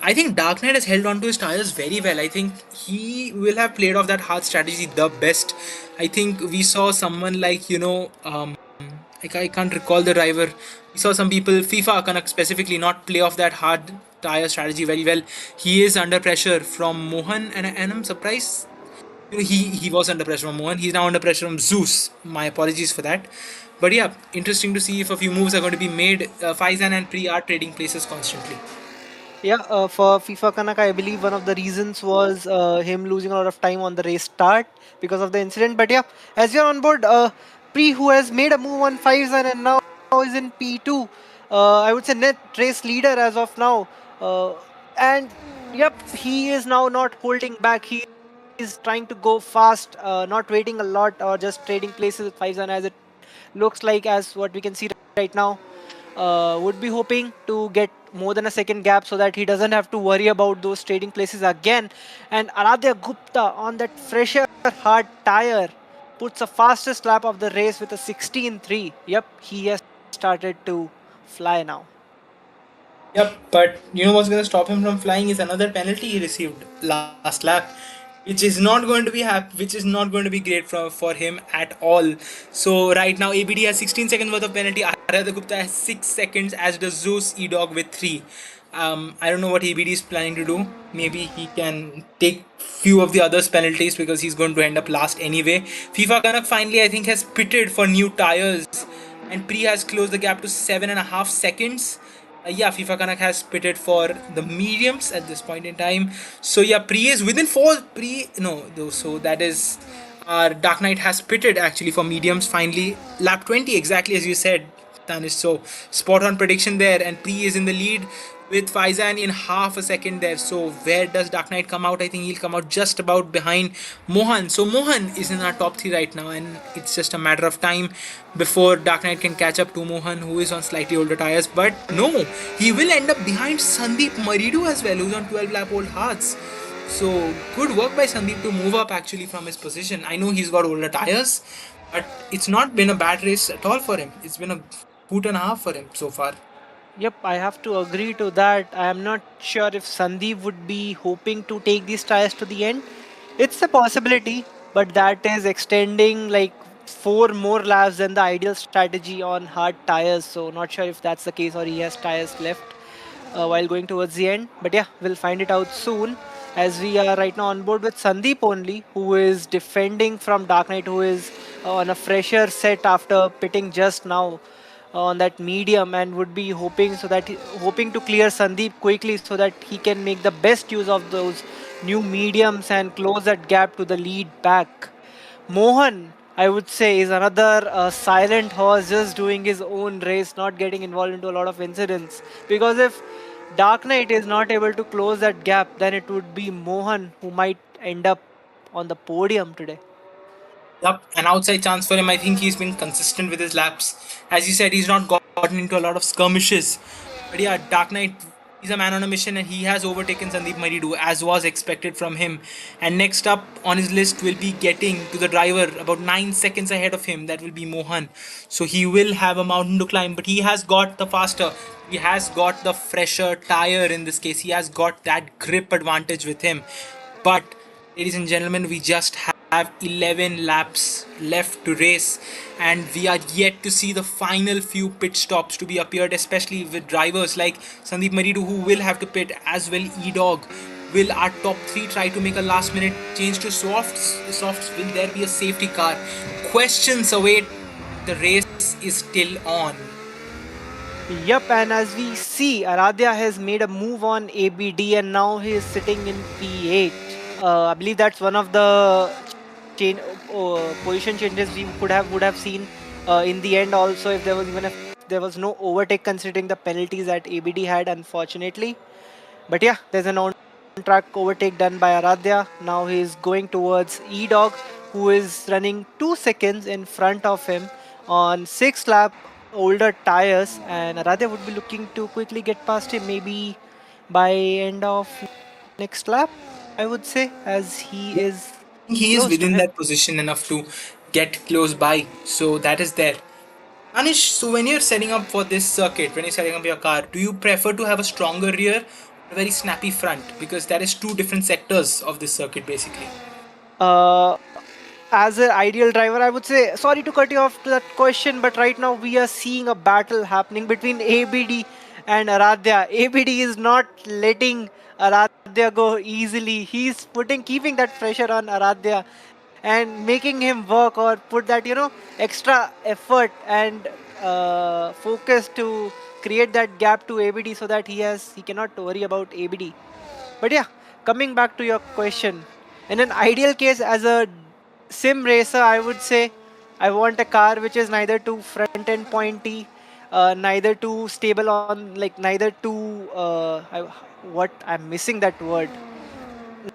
Speaker 1: I think Dark Knight has held on to his tires very well. I think he will have played off that hard strategy the best. I think we saw someone like, like I can't recall the driver. We saw some people, FIFA Kanak specifically, not play off that hard tire strategy very well. He is under pressure from Mohan, and I'm surprised he was under pressure from Mohan. He's now under pressure from Zeus. My apologies for that. But yeah, interesting to see if a few moves are going to be made. Faizan and Pri are trading places constantly.
Speaker 2: Yeah, for FIFA Kanak, I believe one of the reasons was him losing a lot of time on the race start because of the incident. But yeah, as you're on board, Pre, who has made a move on 5 and now is in P2, I would say net race leader as of now. And yep, he is now not holding back. He is trying to go fast, not waiting a lot or just trading places with 5 as it looks like, as what we can see right now. Would be hoping to get more than a second gap so that he doesn't have to worry about those trading places again. And Aradhya Gupta on that fresher hard tire puts the fastest lap of the race with a 16.3. Yep, he has started to fly now.
Speaker 1: Yep, but you know what's going to stop him from flying is another penalty he received last lap, which is not going to be which is not going to be great for him at all. So right now ABD has 16 seconds worth of penalty. Aradhya Gupta has 6 seconds, as does Zeus E-Dog with 3. I don't know what ABD is planning to do. Maybe he can take few of the others penalties because he's going to end up last anyway. FIFA Kanak finally I think has pitted for new tires, and Pri has closed the gap to 7.5 seconds. Yeah, FIFA Kanak has pitted for the mediums at this point in time. So yeah, Pri is within 4. Pri no, though. So that is Dark Knight has pitted actually for mediums finally. Lap 20 exactly as you said, Tanish. So spot on prediction there, and Pri is in the lead with Faizan in half a second there. So where does Dark Knight come out? I think he'll come out just about behind Mohan. So Mohan is in our top 3 right now, and it's just a matter of time before Dark Knight can catch up to Mohan, who is on slightly older tires. But no, he will end up behind Sandeep Maridu as well, who's on 12 lap old hearts. So good work by Sandeep to move up actually from his position. I know he's got older tires, but it's not been a bad race at all for him. It's been a hoot and a half for him so far.
Speaker 2: Yep, I have to agree to that. I am not sure if Sandeep would be hoping to take these tires to the end. It's a possibility, but that is extending like 4 more laps than the ideal strategy on hard tires. So not sure if that's the case or he has tires left while going towards the end. But yeah, we'll find it out soon, as we are right now on board with Sandeep only, who is defending from Dark Knight, who is on a fresher set after pitting just now on that medium, and would be hoping hoping to clear Sandeep quickly so that he can make the best use of those new mediums and close that gap to the lead back. Mohan, I would say, is another silent horse just doing his own race, not getting involved into a lot of incidents. Because if Dark Knight is not able to close that gap, then it would be Mohan who might end up on the podium today.
Speaker 1: Yep, an outside chance for him. I think he's been consistent with his laps. As you said, he's not gotten into a lot of skirmishes. But yeah, Dark Knight is a man on a mission, and he has overtaken Sandeep Maridu as was expected from him. And next up on his list will be getting to the driver about 9 seconds ahead of him. That will be Mohan. So he will have a mountain to climb, but he has got the faster. He has got the fresher tire in this case. He has got that grip advantage with him. But ladies and gentlemen, we just have 11 laps left to race, and we are yet to see the final few pit stops to be appeared, especially with drivers like Sandeep Maridu, who will have to pit, as well E-Dog. Will our top 3 try to make a last minute change to softs? Will there be a safety car? Questions await. The race is still on.
Speaker 2: Yep, and as we see, Aradhya has made a move on ABD and now he is sitting in P8. I believe that's one of the position changes we would have seen in the end also, if there was even if there was no overtake considering the penalties that ABD had, unfortunately. But yeah, there's an on-track overtake done by Aradhya. Now he's going towards E-Dog, who is running 2 seconds in front of him on 6 lap older tires, and Aradhya would be looking to quickly get past him, maybe by end of next lap, I would say, as he is
Speaker 1: He is
Speaker 2: close to
Speaker 1: within
Speaker 2: him.
Speaker 1: that position enough to get close by, so that is there. Anish, so when you're setting up for this circuit, when you're setting up your car, do you prefer to have a stronger rear or a very snappy front? Because that is two different sectors of this circuit basically.
Speaker 2: Uh, as an ideal driver, I would say, sorry to cut you off to that question, but right now we are seeing a battle happening between ABD and Aradhya. ABD is not letting Aradhya go easily. He's keeping that pressure on Aradhya and making him work or put that, extra effort and focus to create that gap to ABD so that he cannot worry about ABD. But yeah, coming back to your question, in an ideal case, as a sim racer, I would say I want a car which is neither too front end pointy, neither too stable on, like neither too, what I'm missing that word,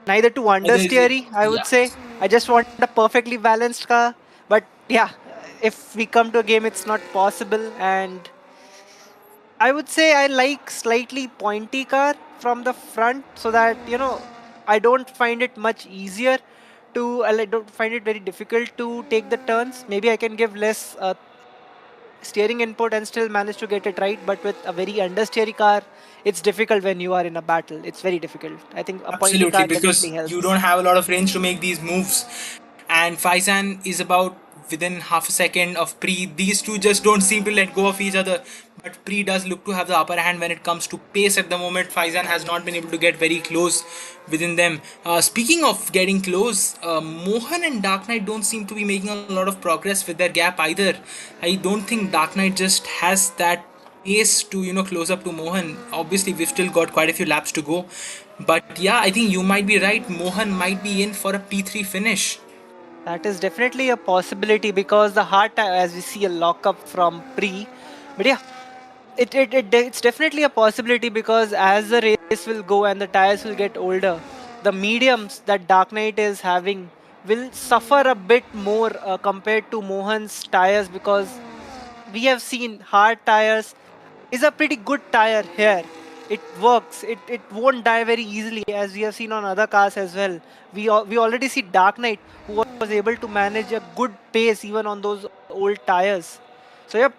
Speaker 2: neither too
Speaker 1: Either is it,
Speaker 2: understeery, I would
Speaker 1: yeah.
Speaker 2: say. I just want a perfectly balanced car. But yeah, if we come to a game, it's not possible. And I would say I like slightly pointy car from the front so that, I don't find it much easier to, I don't find it very difficult to take the turns. Maybe I can give less steering input and still manage to get it right. But with a very understeery car, it's difficult when you are in a battle. It's very difficult. I think a pointy
Speaker 1: Absolutely,
Speaker 2: car definitely
Speaker 1: because you
Speaker 2: helps.
Speaker 1: don't have a lot of range to make these moves. And Faizan is about within half a second of Pre. These two just don't seem to let go of each other. But Pre does look to have the upper hand when it comes to pace at the moment. Faizan has not been able to get very close within them. Speaking of getting close, Mohan and Dark Knight don't seem to be making a lot of progress with their gap either. I don't think Dark Knight just has that pace to close up to Mohan. Obviously, we've still got quite a few laps to go, but yeah, I think you might be right. Mohan might be in for a P3 finish.
Speaker 2: That is definitely a possibility because the hard time, as we see a lockup from pre. But yeah, it's definitely a possibility because as the race will go and the tires will get older, the mediums that Dark Knight is having will suffer a bit more compared to Mohan's tires because we have seen hard tires is a pretty good tire here. It works. It won't die very easily, as we have seen on other cars as well. We already see Dark Knight who was able to manage a good pace even on those old tires. So yep,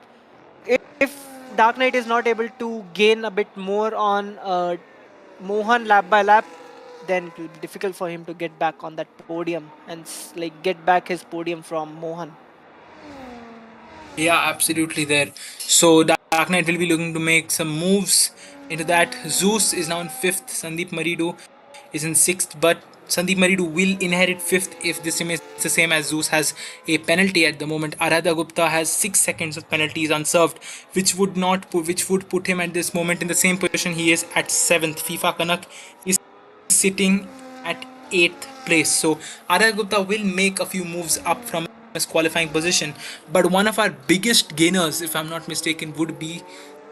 Speaker 2: if Dark Knight is not able to gain a bit more on Mohan lap by lap, then it will be difficult for him to get back on that podium and like get back his podium from Mohan.
Speaker 1: Yeah, absolutely there. So Dark Knight will be looking to make some moves into that. Zeus is now in fifth. Sandeep Maridu is in sixth, but Sandeep Maridu will inherit fifth if this remains the same, as Zeus has a penalty at the moment. Aradha Gupta has 6 seconds of penalties unserved, which would put him at this moment in the same position he is at seventh. FIFA Kanak is sitting at eighth place. So Aradha Gupta will make a few moves up from his qualifying position. But one of our biggest gainers, if I'm not mistaken, would be,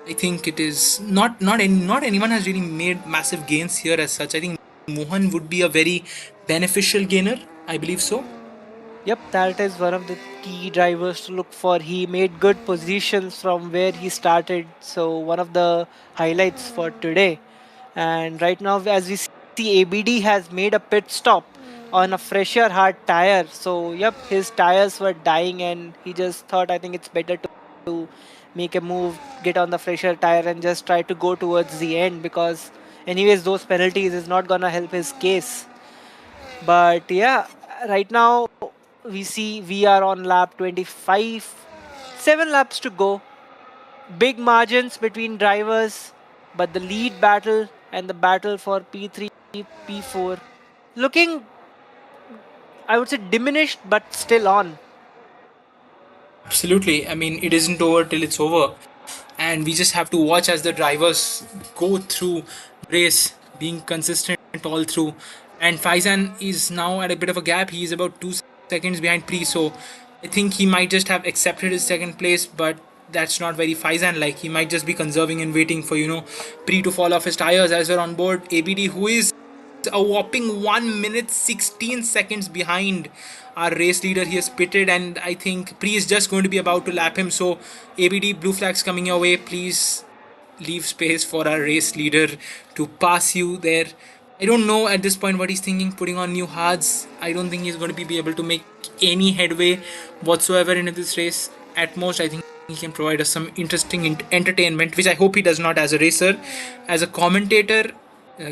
Speaker 1: I think it is not anyone has really made massive gains here as such. I think Mohan would be a very beneficial gainer. I believe so.
Speaker 2: Yep, that is one of the key drivers to look for. He made good positions from where he started. So, one of the highlights for today. And right now, as we see, ABD has made a pit stop on a fresher hard tire. So, yep, his tires were dying, and he just thought, I think it's better to make a move, get on the fresher tire, and just try to go towards the end because, anyways, those penalties is not gonna help his case. But yeah, right now we see we are on lap 25, 7 laps to go. Big margins between drivers, but the lead battle and the battle for P3, P4 looking, I would say, diminished but still on.
Speaker 1: Absolutely. I mean, it isn't over till it's over. And we just have to watch as the drivers go through race, being consistent all through. And Faizan is now at a bit of a gap. He is about 2 seconds behind Pre. So I think he might just have accepted his second place, but that's not very Faizan like. He might just be conserving and waiting for, Pre to fall off his tires as we're on board. ABD, who is a whopping 1 minute 16 seconds behind our race leader. He has pitted, and I think Pre is just going to be about to lap him. So, ABD, blue flags coming your way. Please leave space for our race leader to pass you there. I don't know at this point what he's thinking, putting on new hards. I don't think he's going to be able to make any headway whatsoever into this race. At most, I think he can provide us some interesting entertainment, which I hope he does not as a racer. As a commentator,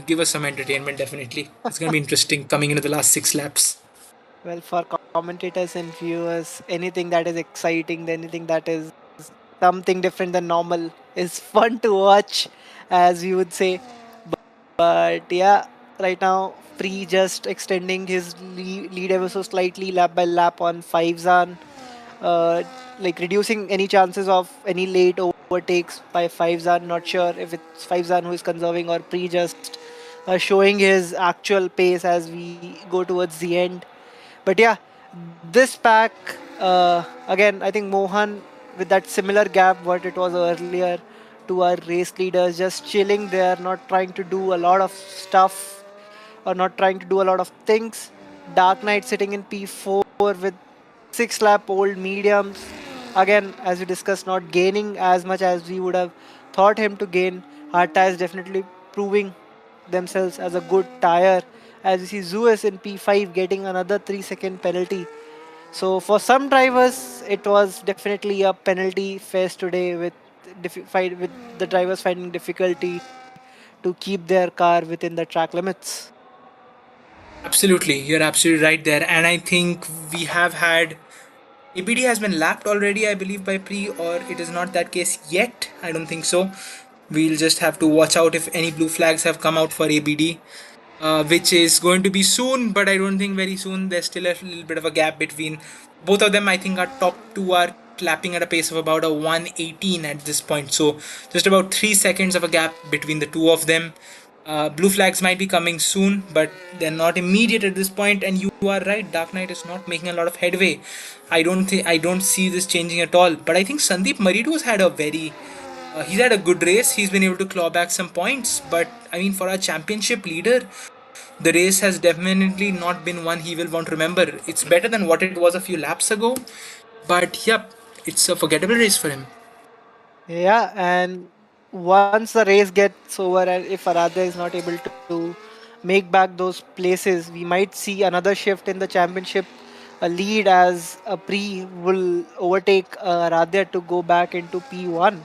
Speaker 1: give us some entertainment, definitely. It's going to be interesting coming into the last 6 laps.
Speaker 2: Well, for commentators and viewers, anything that is exciting, anything that is something different than normal is fun to watch, as we would say. But yeah, right now, Free just extending his lead ever so slightly, lap by lap on 5 uh, like reducing any chances of any late overtakes by 5 Not sure if it's 5 who is conserving or Pre just showing his actual pace as we go towards the end. But yeah, this pack again, I think Mohan with that similar gap what it was earlier to our race leaders, just chilling there, not trying to do a lot of stuff or not trying to do a lot of things. Dark Knight sitting in P4 with 6 lap old mediums. Again, as we discussed, not gaining as much as we would have thought him to gain. Hard tires definitely proving themselves as a good tire. As you see, Zeus in P5 getting another 3-second penalty. So for some drivers, it was definitely a penalty fest today with with the drivers finding difficulty to keep their car within the track limits.
Speaker 1: Absolutely, you're absolutely right there. And I think we have had ABD has been lapped already, I believe, by Pre, or it is not that case yet. I don't think so. We'll just have to watch out if any blue flags have come out for ABD, which is going to be soon, but I don't think very soon. There's still a little bit of a gap between both of them. I think our top two are clapping at a pace of about a 118 at this point. So just about 3 seconds of a gap between the two of them. Blue flags might be coming soon, but they're not immediate at this point. And you are right, Dark Knight is not making a lot of headway. I don't see this changing at all. But I think Sandeep Maridu has had a very he's had a good race. He's been able to claw back some points. But I mean, for our championship leader, the race has definitely not been one he will want to remember. It's better than what it was a few laps ago. But yep, it's a forgettable race for him.
Speaker 2: Yeah, and once the race gets over, and if Aradhya is not able to make back those places, we might see another shift in the championship. A lead as a Pre will overtake Aradhya to go back into P1.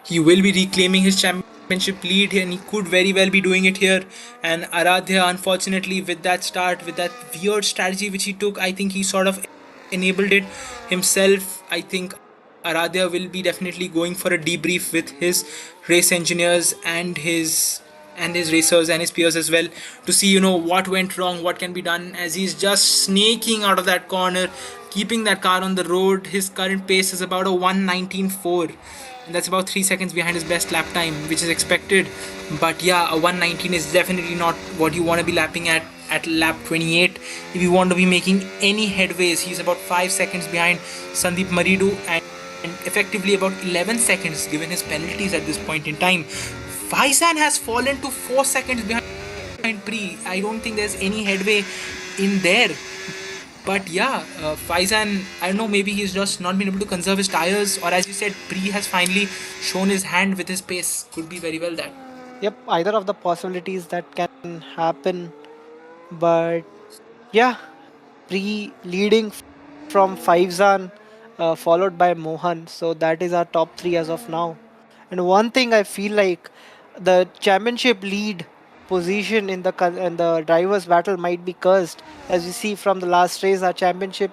Speaker 1: He will be reclaiming his championship lead and he could very well be doing it here. And Aradhya, unfortunately, with that start, with that weird strategy which he took, I think he sort of enabled it himself. I think Aradhya will be definitely going for a debrief with his race engineers and his racers and his peers as well to see what went wrong, what can be done, as he's just snaking out of that corner, keeping that car on the road. His current pace is about a 119.4, and that's about 3 seconds behind his best lap time, which is expected. But yeah, a 119 is definitely not what you want to be lapping at lap 28 if you want to be making any headways. He's about 5 seconds behind Sandeep Maridu and effectively about 11 seconds given his penalties at this point in time. Faizan has fallen to 4 seconds behind Pre. I don't think there's any headway in there. But yeah, Faizan, I don't know, maybe he's just not been able to conserve his tires, or as you said, Pre has finally shown his hand with his pace. Could be very well that.
Speaker 2: Yep, either of the possibilities that can happen. But yeah, Pre leading from Faizan, followed by Mohan. So that is our top three as of now. And one thing I feel like the championship lead position in the drivers' battle might be cursed, as we see from the last race, our championship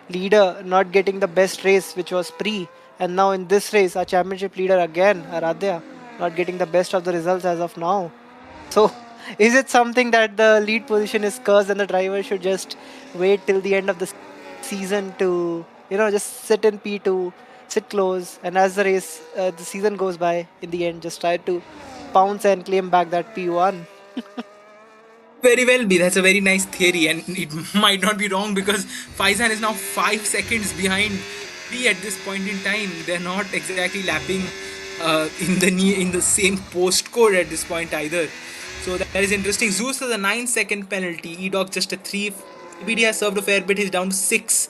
Speaker 2: leader not getting the best race, which was Pre, and now in this race, our championship leader again, Aradhya, not getting the best of the results as of now. So, is it something that the lead position is cursed and the driver should just wait till the end of the season to, just sit in P2, sit close, and as the season goes by, in the end, just try to pounce and claim back that P1?
Speaker 1: Very well be. That's a very nice theory, and it might not be wrong because Faizan is now 5 seconds behind Pre at this point in time. They're not exactly lapping in the same postcode at this point either. So that is interesting. Zeus has a 9 second penalty. Edog just a 3. BD has served a fair bit. He's down to 6.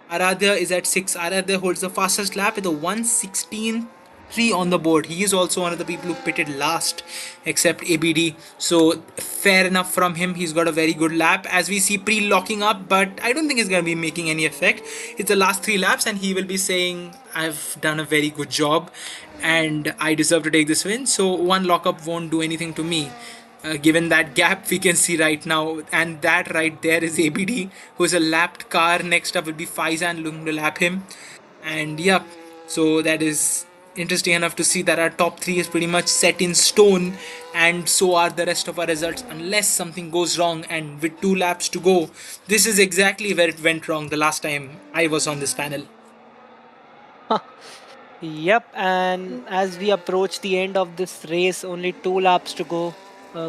Speaker 1: Aradhya is at 6. Aradhya holds the fastest lap with a 116 three on the board. He is also one of the people who pitted last, except ABD. So fair enough from him. He's got a very good lap. As we see Pre locking up, but I don't think it's going to be making any effect. It's the last three laps, and he will be saying, "I've done a very good job, and I deserve to take this win." So one lockup won't do anything to me. Given that gap we can see right now, and that right there is ABD, who is a lapped car. Next up will be Faizan looking to lap him, and yeah, so that is interesting enough to see that our top three is pretty much set in stone, and so are the rest of our results unless something goes wrong. And with 2 laps to go, this is exactly where it went wrong the last time I was on this panel.
Speaker 2: Yep, and as we approach the end of this race, only 2 laps to go.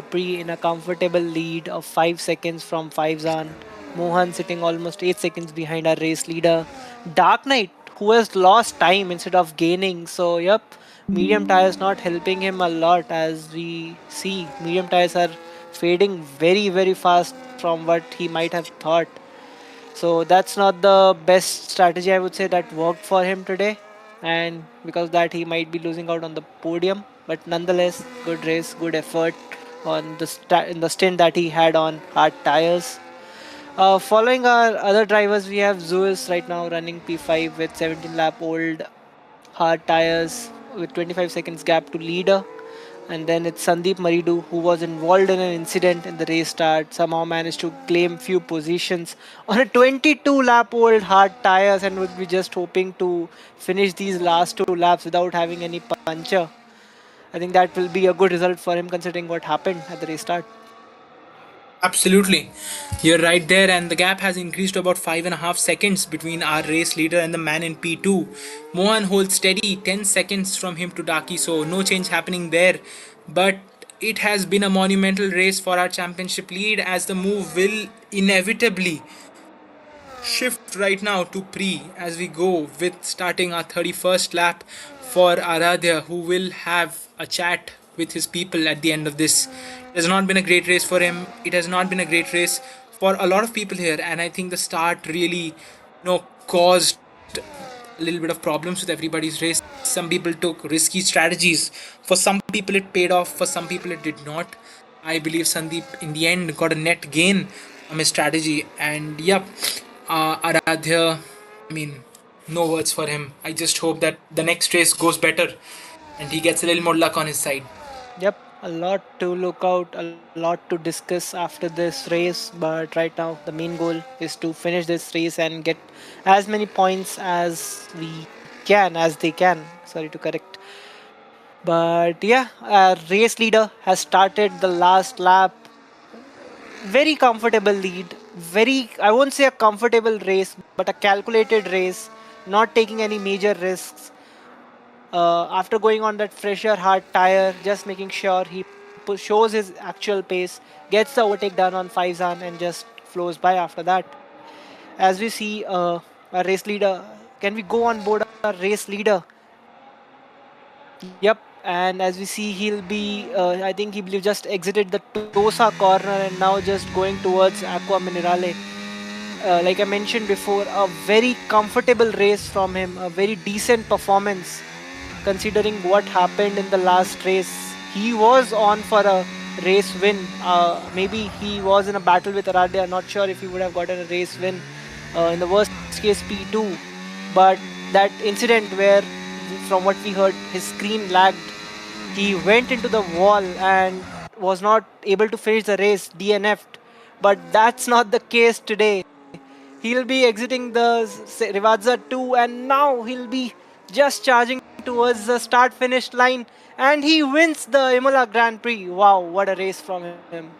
Speaker 2: Pre in a comfortable lead of 5 seconds from Faizan. Mohan sitting almost 8 seconds behind our race leader. Dark Knight, who has lost time instead of gaining. So, yep, medium tires not helping him a lot, as we see. Medium tires are fading very, very fast from what he might have thought. So that's not the best strategy, I would say, that worked for him today. And because of that, he might be losing out on the podium. But nonetheless, good race, good effort on the in the stint that he had on hard tires. Following our other drivers, we have Zeus right now running P5 with 17 lap old hard tires with 25 seconds gap to leader. And then it's Sandeep Maridu, who was involved in an incident in the race start, somehow managed to claim few positions on a 22 lap old hard tires, and would be just hoping to finish these last 2 laps without having any puncture. I think that will be a good result for him considering what happened at the race start.
Speaker 1: Absolutely. You're right there, and the gap has increased to about 5.5 seconds between our race leader and the man in P2. Mohan holds steady 10 seconds from him to Daki, so no change happening there. But it has been a monumental race for our championship lead, as the move will inevitably shift right now to Pre as we go with starting our 31st lap for Aradhya, who will have a chat with his people at the end of this. It has not been a great race for him. It has not been a great race for a lot of people here, and I think the start really, caused a little bit of problems with everybody's race. Some people took risky strategies. For some people, it paid off. For some people, it did not. I believe Sandeep, in the end, got a net gain from his strategy. And yep, Aradhya, I mean, no words for him. I just hope that the next race goes better and he gets a little more luck on his side.
Speaker 2: Yep, a lot to look out, a lot to discuss after this race. But right now, the main goal is to finish this race and get as many points as we can, as they can. Sorry to correct. But yeah, our race leader has started the last lap. Very comfortable lead. Very, I won't say a comfortable race, but a calculated race, not taking any major risks. After going on that fresher hard tire, just making sure he shows his actual pace, gets the overtake done on Faizan, and just flows by after that. As we see our race leader, can we go on board our race leader? Yep. And as we see, he'll be, I think he believe just exited the Tosa corner and now just going towards Aqua Minerale. Like I mentioned before, a very comfortable race from him, a very decent performance considering what happened in the last race. He was on for a race win. Maybe he was in a battle with Aradhya. Not sure if he would have gotten a race win in the worst case P2. But that incident where, from what we heard, his screen lagged, he went into the wall and was not able to finish the race, DNF'd. But that's not the case today. He'll be exiting the Rivazza 2 and now he'll be just charging towards the start finish line and he wins the Imola Grand Prix. Wow, what a race from him.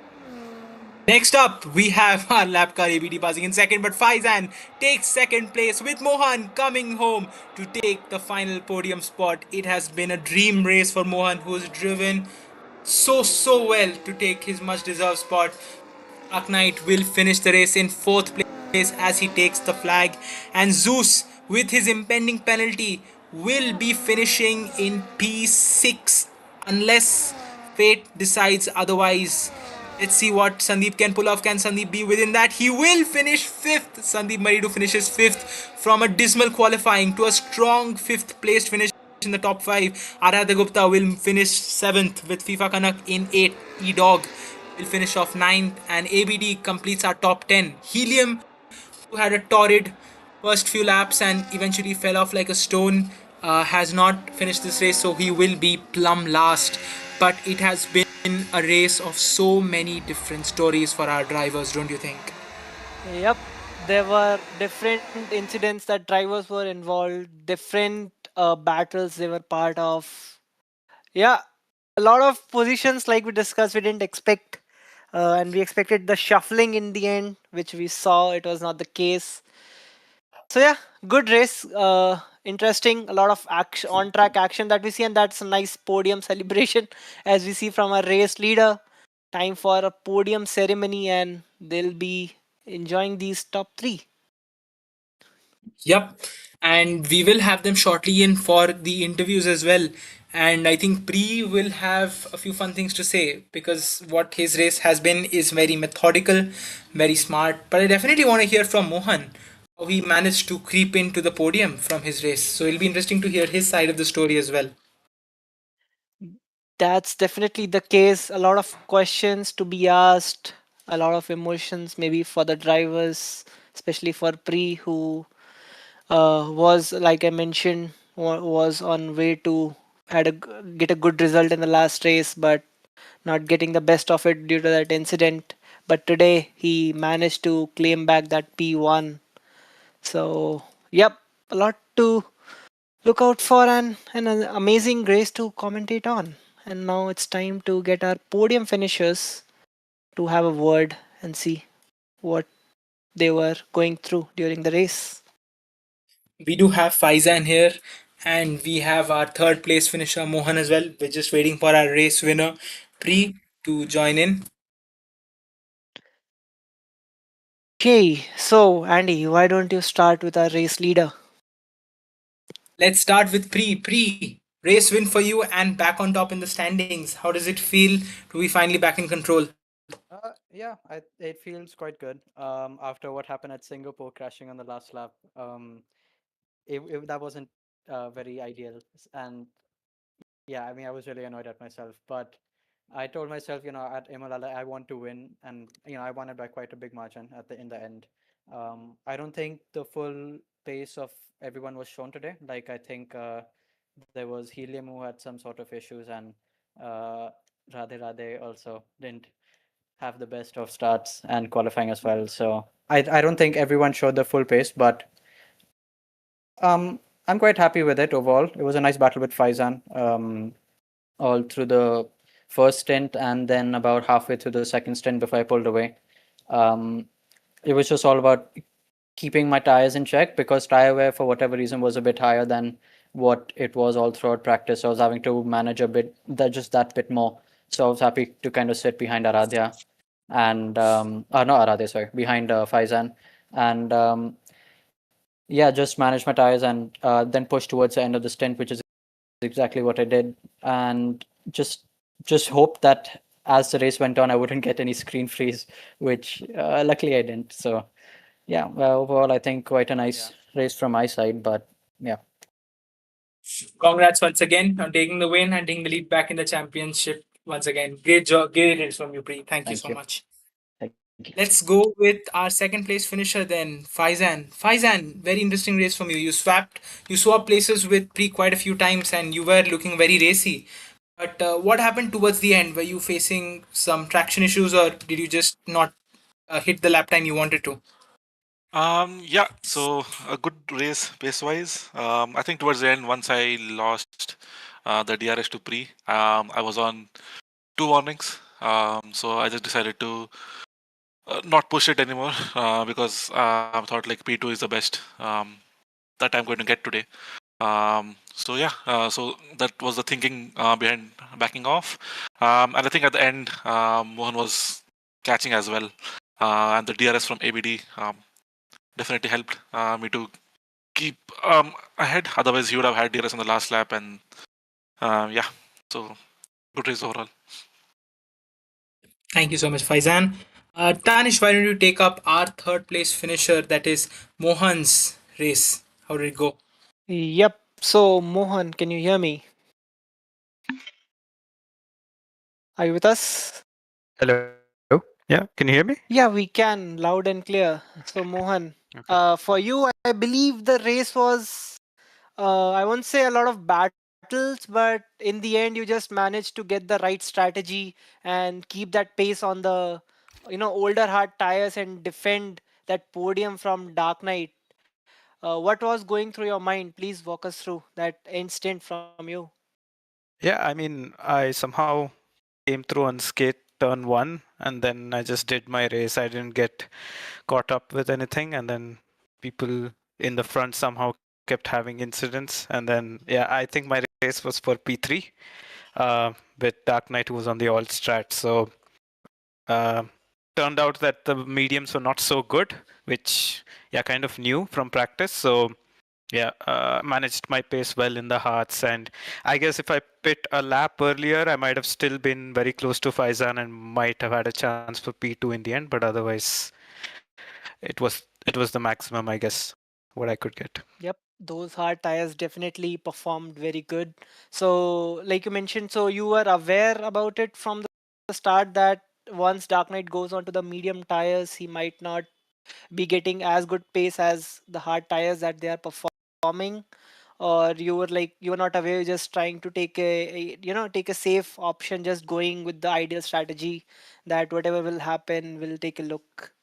Speaker 1: Next up, we have our lap car ABD passing in second, but Faizan takes second place with Mohan coming home to take the final podium spot. It has been a dream race for Mohan, who's driven so well to take his much deserved spot. Dark Knight will finish the race in fourth place as he takes the flag, and Zeus, with his impending penalty, will be finishing in P6 unless fate decides otherwise. Let's see what Sandeep can pull off. Can Sandeep be within that? He will finish 5th. Sandeep Maridu finishes 5th from a dismal qualifying to a strong 5th placed finish in the top 5. Aradhya Gupta will finish 7th with FIFA Kanak in 8th. E-Dog will finish off 9th. And ABD completes our top 10. Helium, who had a torrid first few laps and eventually fell off like a stone, has not finished this race, so he will be plumb last. But it has been a race of so many different stories for our drivers, don't you think?
Speaker 2: Yep, there were different incidents that drivers were involved, different battles they were part of. Yeah, a lot of positions like we discussed, we didn't expect, and we expected the shuffling in the end, which we saw it was not the case. So yeah, good race, interesting. A lot of action, on-track action that we see, and that's a nice podium celebration as we see from our race leader. Time for a podium ceremony, and they'll be enjoying these top three.
Speaker 1: Yep. And we will have them shortly in for the interviews as well. And I think Pri will have a few fun things to say because what his race has been is very methodical, very smart. But I definitely want to hear from Mohan how he managed to creep into the podium from his race. So it'll be interesting to hear his side of the story as well.
Speaker 2: That's definitely the case. A lot of questions to be asked, a lot of emotions, maybe for the drivers, especially for Pre, who was, like I mentioned, was on way to get a good result in the last race, but not getting the best of it due to that incident. But today he managed to claim back that P1. So, yep, a lot to look out for, and an amazing race to commentate on. And now it's time to get our podium finishers to have a word and see what they were going through during the race.
Speaker 1: We do have Faizan here, and we have our third place finisher Mohan as well. We're just waiting for our race winner Pri to join in.
Speaker 2: Okay, so Andy, why don't you start with our race leader?
Speaker 1: Let's start with Pre. Race win for you and back on top in the standings. How does it feel to be finally back in control?
Speaker 3: Yeah, it feels quite good. After what happened at Singapore, crashing on the last lap, that wasn't very ideal. And yeah, I mean, I was really annoyed at myself. But I told myself, at Imola, like, I want to win, and I won it by quite a big margin in the end. I don't think the full pace of everyone was shown today. Like I think there was Helium who had some sort of issues, and uh, Radhe also didn't have the best of starts and qualifying as well. So I don't think everyone showed the full pace, but I'm quite happy with it overall. It was a nice battle with Faizan all through the first stint and then about halfway through the second stint before I pulled away. Um, it was just all about keeping my tires in check because tire wear for whatever reason was a bit higher than what it was all throughout practice. So I was having to manage a bit that bit more. So I was happy to kind of sit behind Aradhya and not Aradhya, sorry, behind Faizan, and yeah, just manage my tires and then push towards the end of the stint, which is exactly what I did, and just hope that as the race went on, I wouldn't get any screen freeze, which luckily I didn't. So yeah, well, overall, I think quite a nice race from my side, but yeah.
Speaker 1: Congrats once again on taking the win and taking the lead back in the championship once again. Great job, great race from you, Pri. Thank you
Speaker 3: Thank
Speaker 1: so
Speaker 3: you.
Speaker 1: much.
Speaker 3: Thank you.
Speaker 1: Let's go with our second place finisher then, Faizan. Faizan, very interesting race from you. You swapped places with Pri quite a few times, and you were looking very racy. But what happened towards the end? Were you facing some traction issues, or did you just not hit the lap time you wanted to?
Speaker 4: Yeah, so a good race pace wise. I think towards the end, once I lost the DRS to Pre, I was on two warnings. So I just decided to not push it anymore because I thought like P2 is the best that I'm going to get today. So yeah, so that was the thinking behind backing off. And I think at the end, Mohan was catching as well, and the DRS from ABD definitely helped me to keep ahead. Otherwise, he would have had DRS on the last lap, and yeah, so good race overall.
Speaker 1: Thank you so much, Faizan. Tanish, why don't you take up our third place finisher, that is Mohan's race? How did it go?
Speaker 2: Yep. So, Mohan, can you hear me? Are you with us?
Speaker 5: Hello. Yeah, can you hear me?
Speaker 2: Yeah, we can, loud and clear. So, Mohan,
Speaker 5: Okay.
Speaker 2: for you, I believe the race was, I won't say a lot of battles, but in the end, you just managed to get the right strategy and keep that pace on the, older hard tires and defend that podium from Dark Knight. What was going through your mind? Please walk us through that instant from you.
Speaker 5: Yeah, I mean, I somehow came through on skate turn one, and then I just did my race. I didn't get caught up with anything, and then people in the front somehow kept having incidents. And then, yeah, I think my race was for P3 with Dark Knight, who was on the alt strat. So, uh, turned out that the mediums were not so good, which, yeah, kind of new from practice. So, yeah, managed my pace well in the hearts, and I guess if I pit a lap earlier, I might have still been very close to Faizan and might have had a chance for P2 in the end. But otherwise, it was the maximum, I guess, what I could get.
Speaker 2: Yep, those hard tires definitely performed very good. So, like you mentioned, so you were aware about it from the start that once Dark Knight goes onto the medium tires, he might not be getting as good pace as the hard tires that they are performing. Or you were like you were not aware, just trying to take take a safe option, just going with the ideal strategy that whatever will happen, will take a look.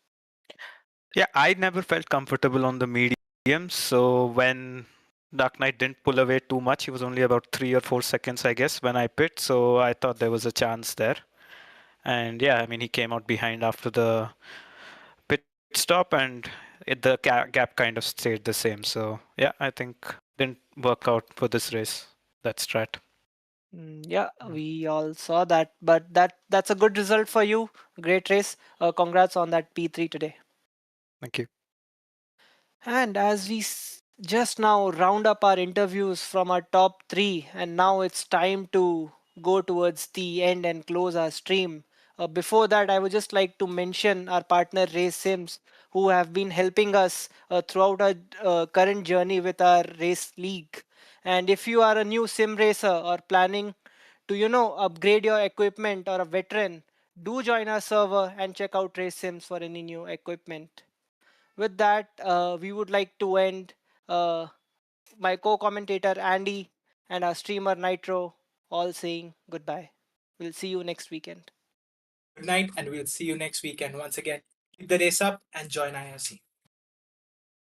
Speaker 5: Yeah, I never felt comfortable on the mediums. So when Dark Knight didn't pull away too much, he was only about 3 or 4 seconds, I guess, when I pit. So I thought there was a chance there. And yeah, I mean, he came out behind after the pit stop, and the gap kind of stayed the same. So yeah, I think didn't work out for this race. That strat.
Speaker 2: Yeah, we all saw that, but that's a good result for you. Great race. Congrats on that P3 today.
Speaker 5: Thank you.
Speaker 2: And as we just now round up our interviews from our top three, and now it's time to go towards the end and close our stream. Before that, I would just like to mention our partner Race Sims, who have been helping us throughout our current journey with our race league. And if you are a new sim racer or planning to, upgrade your equipment or a veteran, do join our server and check out Race Sims for any new equipment. With that, we would like to end uh, my co-commentator Andy and our streamer Nitro all saying goodbye. We'll see you next weekend.
Speaker 1: Good night, and we'll see you next weekend. Once again, keep the race up and join IRC.